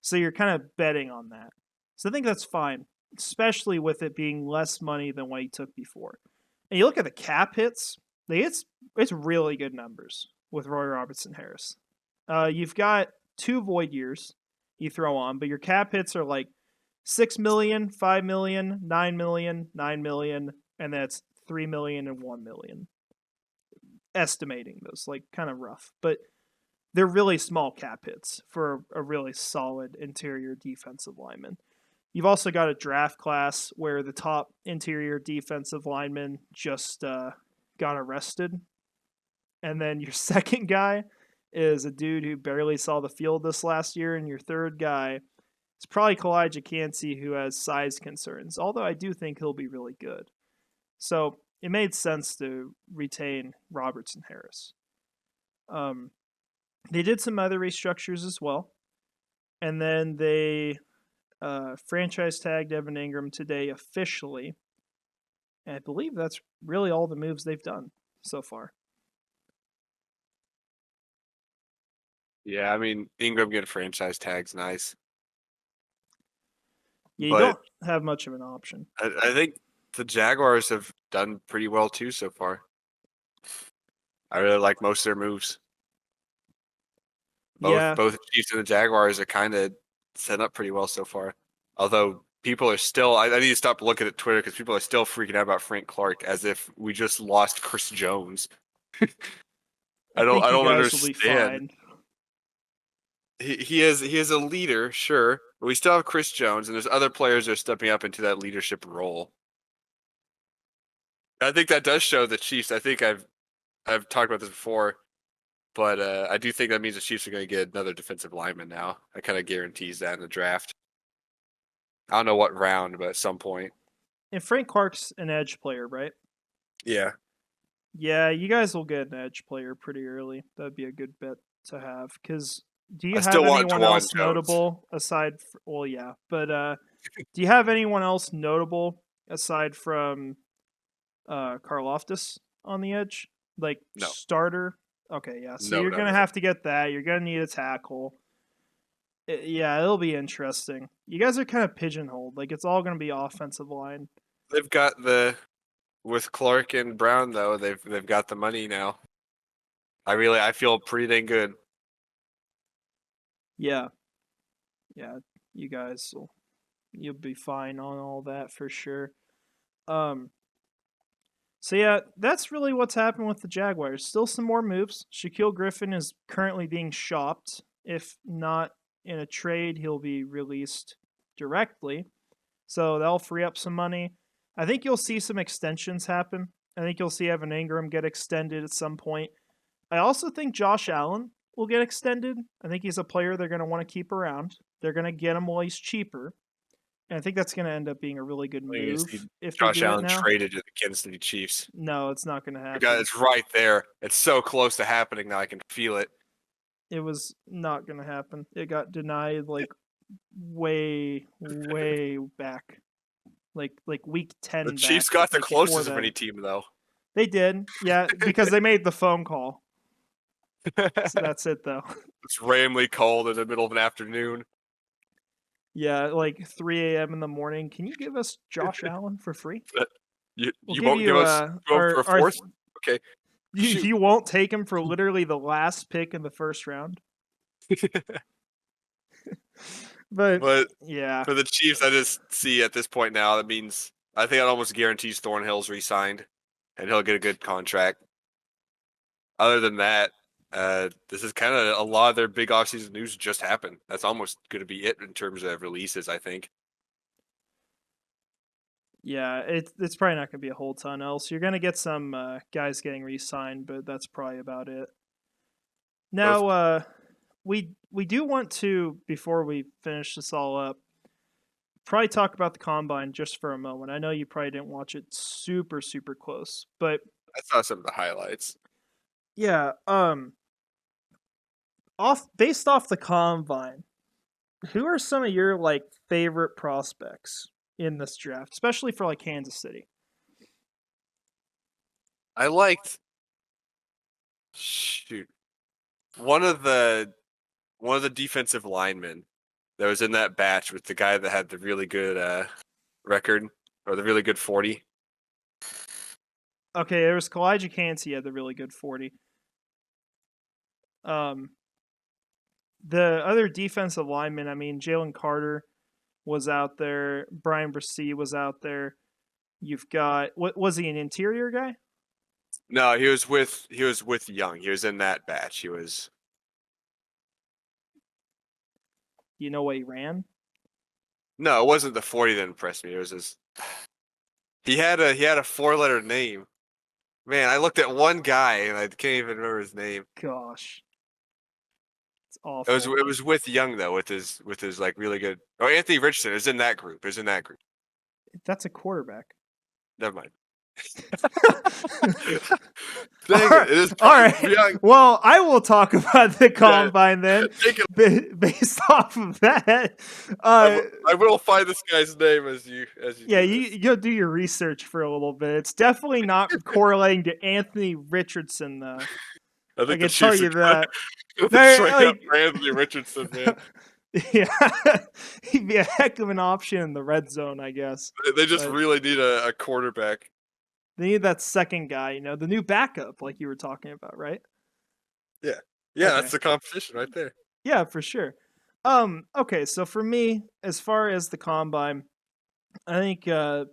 So you're kind of betting on that. So I think that's fine, especially with it being less money than what he took before. And you look at the cap hits, it's really good numbers with Roy Robertson Harris. You've got 2 void years you throw on, but your cap hits are like 6 million, 5 million, 9 million, 9 million, and that's 3 million and 1 million. Estimating those, like kind of rough, but they're really small cap hits for a really solid interior defensive lineman. You've also got a draft class where the top interior defensive lineman just got arrested. And then your second guy is a dude who barely saw the field this last year. And your third guy is probably Kalijah Cansey, who has size concerns, although I do think he'll be really good. So it made sense to retain Robertson Harris. They did some other restructures as well. And then they franchise tagged Evan Ingram today officially. And I believe that's really all the moves they've done so far. Yeah, I mean, Ingram getting franchise tags, nice. Yeah, you don't have much of an option. I think the Jaguars have done pretty well too so far. I really like most of their moves. Both the Chiefs and the Jaguars are kind of set up pretty well so far. Although people are still, I need to stop looking at Twitter because people are still freaking out about Frank Clark as if we just lost Chris Jones. I don't understand. He is a leader, sure, but we still have Chris Jones, and there's other players that are stepping up into that leadership role. I think that does show the Chiefs. I think I've I've talked about this before, but I do think that means the Chiefs are going to get another defensive lineman now. That kind of guarantees that in the draft. I don't know what round, but at some point. And Frank Clark's an edge player, right? Yeah. Yeah, you guys will get an edge player pretty early. That'd be a good bet to have. Because do you I have still want anyone Juwan else Jones. notable aside? Well, yeah, but do you have anyone else notable aside from Karloftis on the edge, like No. starter? Okay, yeah. So No, you're no, gonna no. have to get that. You're gonna need a tackle. Yeah, it'll be interesting. You guys are kind of pigeonholed. Like it's all gonna be offensive line. They've got with Clark and Brown though. They've got the money now. I feel pretty dang good. Yeah, yeah. You guys you'll be fine on all that for sure. So yeah, that's really what's happened with the Jaguars. Still some more moves. Shaquille Griffin is currently being shopped. If not in a trade, he'll be released directly. So that'll free up some money. I think you'll see some extensions happen. I think you'll see Evan Ingram get extended at some point. I also think Josh Allen will get extended. I think he's a player they're going to want to keep around. They're going to get him while he's cheaper. And I think that's going to end up being a really good move if they Josh do Allen it now. traded to the Kansas City Chiefs. No, it's not going to happen. It's right there. It's so close to happening now. I can feel it. It was not going to happen. It got denied like way back. Like week 10 The back, Chiefs got the like closest of any team though. They did. Yeah, because they made the phone call. So that's it though. It's randomly cold in the middle of an afternoon. Yeah, like 3 a.m. in the morning. Can you give us Josh Allen for free? You won't give us for a fourth? Okay. You won't take him for literally the last pick in the first round? But yeah. For the Chiefs, I just see at this point now, that means I think that almost guarantees Thornhill's re-signed and he'll get a good contract. Other than that, this is kind of a lot of their big offseason news just happened. That's almost going to be it in terms of releases, I think. Yeah, it's probably not going to be a whole ton else. You're going to get some guys getting re-signed, but that's probably about it. Now, we do want to, before we finish this all up, probably talk about the Combine just for a moment. I know you probably didn't watch it super close, but I saw some of the highlights. Yeah, based off the Combine, who are some of your like favorite prospects in this draft, especially for like Kansas City? I liked one of the defensive linemen that was in that batch with the guy that had the really good record or the really good 40. Okay, there was Kalijah Cansey had the really good 40. The other defensive linemen, I mean, Jalen Carter was out there. Brian Bresee was out there. You've got, what was he, an interior guy? No, he was with Young. He was in that batch. He was. You know what he ran? No, it wasn't the 40 that impressed me. It was his. He had a 4-letter name. Man, I looked at one guy and I can't even remember his name. Gosh. It's awful. It was with Young though, with his like really good. Oh, Anthony Richardson is in that group. That's a quarterback. Never mind. Dang it is all right. Young. Well, I will talk about the Combine then. Based off of that, I will find this guy's name as you. Yeah, you'll do your research for a little bit. It's definitely not correlating to Anthony Richardson, though. I can tell you that. Like, Anthony Richardson, man. Yeah, he'd be a heck of an option in the red zone, I guess. They just really need a quarterback. They need that second guy, the new backup, like you were talking about, right? Yeah, okay. That's the competition right there. Yeah, for sure. Okay, so for me, as far as the Combine, I think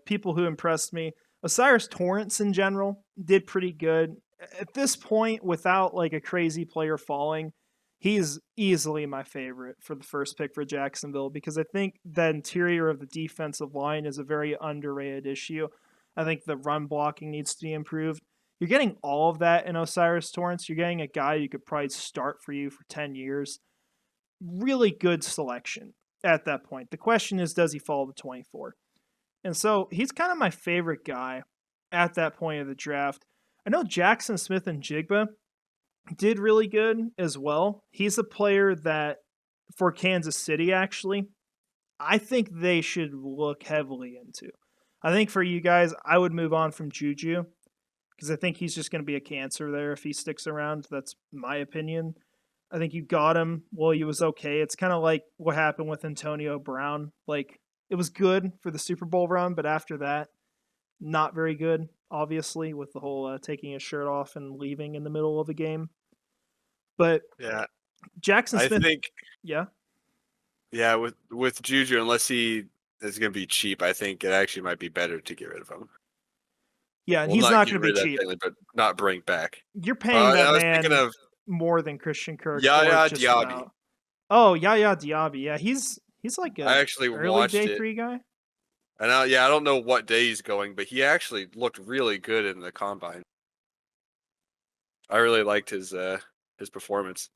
people who impressed me, Osiris Torrance in general did pretty good. At this point, without like a crazy player falling, he's easily my favorite for the first pick for Jacksonville because I think the interior of the defensive line is a very underrated issue. I think the run blocking needs to be improved. You're getting all of that in Osiris Torrance. You're getting a guy who could probably start for you for 10 years. Really good selection at that point. The question is, does he fall to 24? And so he's kind of my favorite guy at that point of the draft. I know Jackson Smith and Jigba did really good as well. He's a player that, for Kansas City, actually, I think they should look heavily into. I think for you guys, I would move on from Juju because I think he's just going to be a cancer there if he sticks around. That's my opinion. I think you got him. Well, he was okay. It's kind of like what happened with Antonio Brown. Like, it was good for the Super Bowl run, but after that, not very good, obviously, with the whole taking his shirt off and leaving in the middle of a game. But Yeah, Jackson I Smith, think yeah. yeah with Juju, unless he is going to be cheap, I think it actually might be better to get rid of him. Yeah, and Well, he's not not get going to be rid of cheap. that, but not bring back. You're paying that I was thinking man of more than Christian Kirk for Yaya it, just Diaby. about. Oh, Yaya Diaby. Yeah, he's like I a actually early watched day it. 3 guy. And I don't know what day he's going, but he actually looked really good in the combine. I really liked his performance.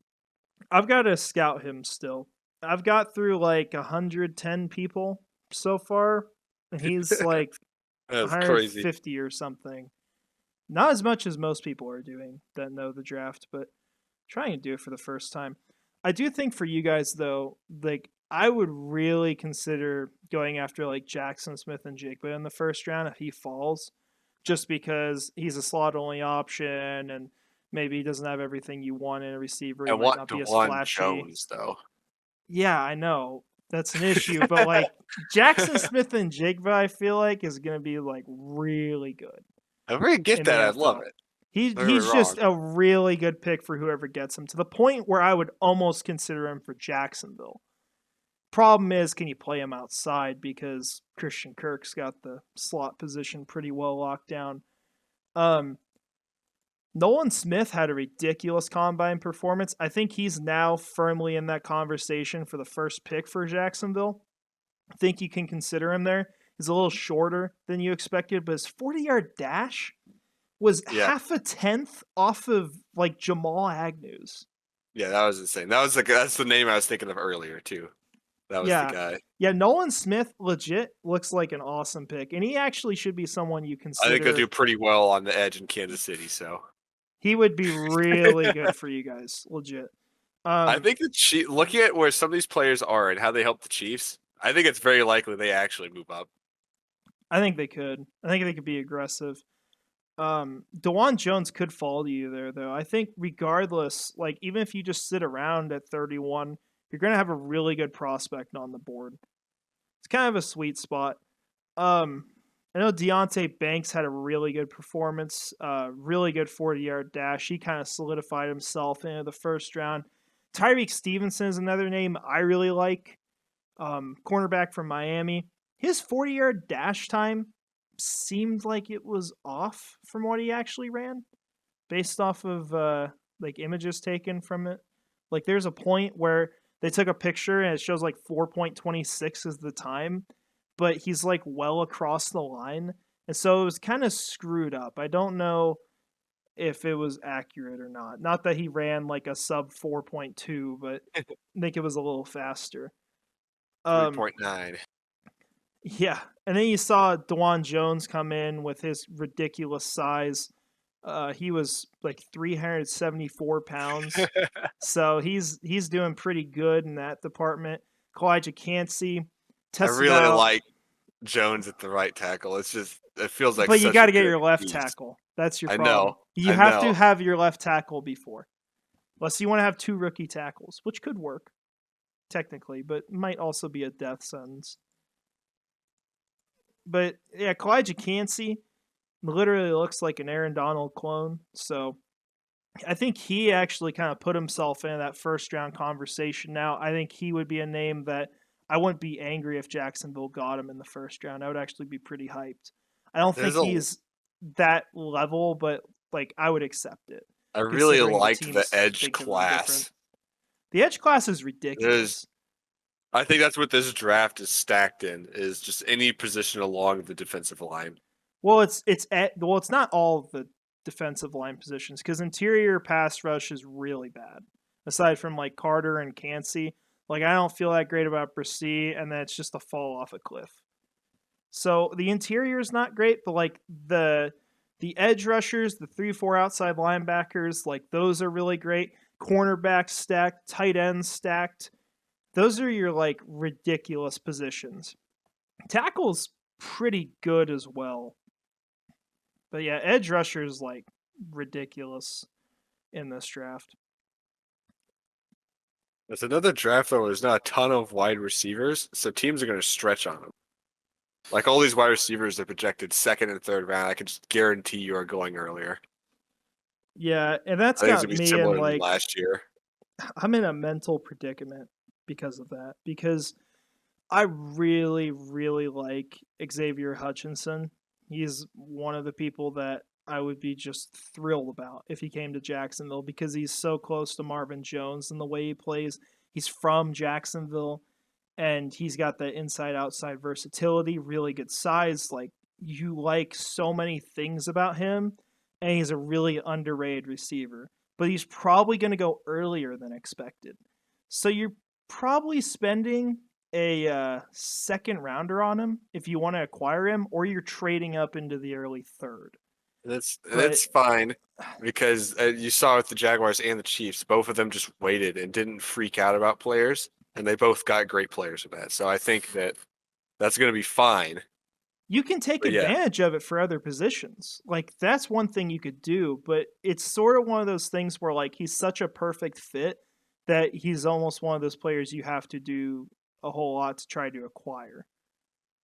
I've got to scout him still. I've got through like 110 people so far, and he's like That's crazy. 150 or something. Not as much as most people are doing that know the draft, but trying to do it for the first time. I do think for you guys though, like I would really consider going after like Jackson Smith and Jigba in the first round if he falls, just because he's a slot only option and maybe he doesn't have everything you want in a receiver. He I might want not be as DeJuan flashy. Jones though. Yeah, I know. That's an issue, but like Jackson Smith and Jigba, I feel like is going to be like really good. If we get In the that, I'd love NFL. it. He's Don't get me just wrong. a really good pick for whoever gets him, to the point where I would almost consider him for Jacksonville. Problem is, can you play him outside, because Christian Kirk's got the slot position pretty well locked down. Nolan Smith had a ridiculous combine performance. I think he's now firmly in that conversation for the first pick for Jacksonville. I think you can consider him there. He's a little shorter than you expected, but his 40-yard dash was half a tenth off of like Jamal Agnew's. Yeah, that was insane. That's the name I was thinking of earlier too. That was the guy. Yeah, Nolan Smith legit looks like an awesome pick, and he actually should be someone you consider. I think he'll do pretty well on the edge in Kansas City. So he would be really good for you guys, legit. I think looking at where some of these players are and how they help the Chiefs, I think it's very likely they actually move up. I think they could. I think they could be aggressive. DeJuan Jones could fall to you there, though. I think regardless, like even if you just sit around at 31, you're going to have a really good prospect on the board. It's kind of a sweet spot. I know Deonte Banks had a really good performance, really good 40-yard dash. He kind of solidified himself into the first round. Tyreek Stevenson is another name I really like. Cornerback from Miami. His 40-yard dash time seemed like it was off from what he actually ran, based off of like images taken from it. Like there's a point where they took a picture and it shows like 4.26 is the time, but he's like well across the line, and so it was kind of screwed up. I don't know if it was accurate or not. Not that he ran like a sub 4.2, but I think it was a little faster. 3.9. Yeah, and then you saw DeJuan Jones come in with his ridiculous size. He was like 374 pounds, so he's doing pretty good in that department. Kalijah Cansey, I really like Jones at the right tackle. It feels like. But you got to get your left tackle. That's your problem. I know. You have to have your left tackle before, unless you want to have 2 rookie tackles, which could work technically, but might also be a death sentence. But yeah, Kalijah Cansey literally looks like an Aaron Donald clone. So I think he actually kind of put himself in that first round conversation. Now, I think he would be a name that I wouldn't be angry if Jacksonville got him in the first round. I would actually be pretty hyped. I don't think he's that level, but like I would accept it. I really liked the edge class. The edge class is ridiculous. I think that's what this draft is stacked in, is just any position along the defensive line. Well, it's not all of the defensive line positions because interior pass rush is really bad. Aside from like Carter and Cansey, like I don't feel that great about Brissy, and then it's just a fall off a cliff. So the interior is not great, but like the edge rushers, the 3-4 outside linebackers, like those are really great. Cornerbacks stacked, tight ends stacked. Those are your like ridiculous positions. Tackle's pretty good as well. But yeah, edge rushers like ridiculous in this draft. There's another draft though. There's not a ton of wide receivers, so teams are going to stretch on them. Like all these wide receivers are projected second and third round. I can just guarantee you are going earlier. Yeah, and that's I think got it's me similar in like last year. I'm in a mental predicament because of that. Because I really, really like Xavier Hutchinson. He's one of the people that I would be just thrilled about if he came to Jacksonville because he's so close to Marvin Jones in the way he plays. He's from Jacksonville, and he's got the inside-outside versatility, really good size. Like, you like so many things about him, and he's a really underrated receiver. But he's probably going to go earlier than expected. So you're probably spending a second rounder on him if you want to acquire him, or you're trading up into the early third. That's fine because you saw with the Jaguars and the Chiefs, both of them just waited and didn't freak out about players, and they both got great players with that. So I think that's going to be fine. You can take advantage of it for other positions. Like, that's one thing you could do, but it's sort of one of those things where, like, he's such a perfect fit that he's almost one of those players you have to do a whole lot to try to acquire.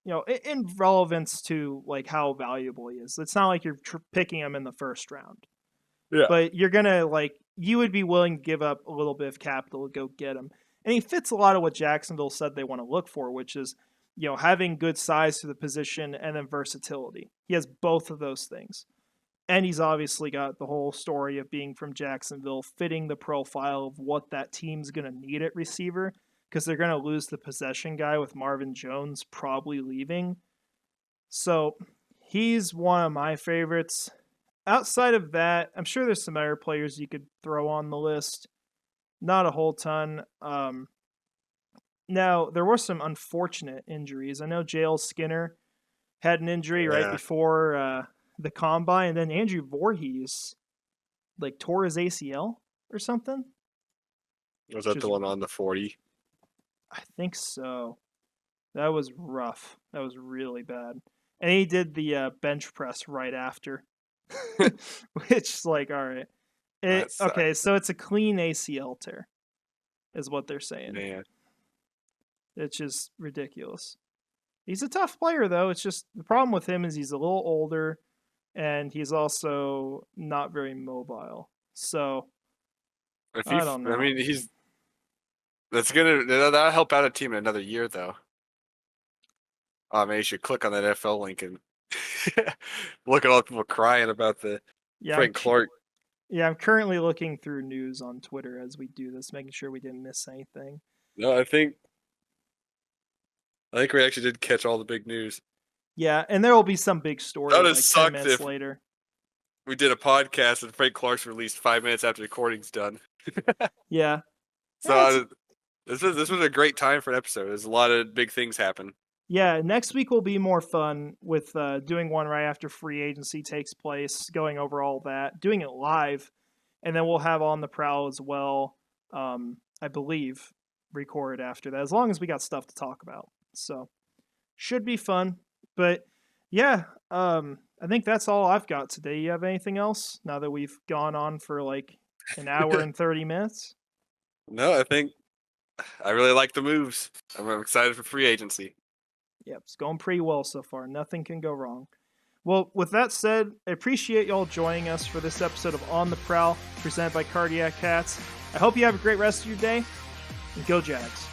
You know, in relevance to, like, how valuable he is. It's not like you're picking him in the first round. Yeah. But you're going to, like, you would be willing to give up a little bit of capital to go get him. And he fits a lot of what Jacksonville said they want to look for, which is, you know, having good size for the position and then versatility. He has both of those things. And he's obviously got the whole story of being from Jacksonville, fitting the profile of what that team's going to need at receiver, because they're going to lose the possession guy with Marvin Jones probably leaving. So he's one of my favorites. Outside of that, I'm sure there's some other players you could throw on the list. Not a whole ton. Now, there were some unfortunate injuries. I know J.L. Skinner had an injury right before the combine, and then Andrew Voorhees like tore his ACL or something. Was that the one on the 40? I think so. That was rough. That was really bad. And he did the bench press right after, which is like, all right. Okay, so it's a clean ACL tear is what they're saying. Man. It's just ridiculous. He's a tough player, though. It's just the problem with him is he's a little older, and he's also not very mobile. So I don't know. I mean, that'll help out a team in another year, though. Oh man, you should click on that NFL link and look at all the people crying about the Frank Clark. Yeah, I'm currently looking through news on Twitter as we do this, making sure we didn't miss anything. No, I think we actually did catch all the big news. Yeah, and there will be some big story like 10 minutes later. We did a podcast and Frank Clark's released 5 minutes after the recording's done. Yeah. So this was a great time for an episode. There's a lot of big things happen. Yeah, next week will be more fun with doing one right after free agency takes place, going over all that, doing it live, and then we'll have On the Prowl as well, I believe, recorded after that, as long as we got stuff to talk about. So, should be fun. But, yeah, I think that's all I've got today. You have anything else now that we've gone on for like an hour and 30 minutes? No, I think I really like the moves. I'm excited for free agency. Yep, it's going pretty well so far. Nothing can go wrong. Well, with that said, I appreciate y'all joining us for this episode of On the Prowl, presented by Cardiac Cats. I hope you have a great rest of your day, and go Jags.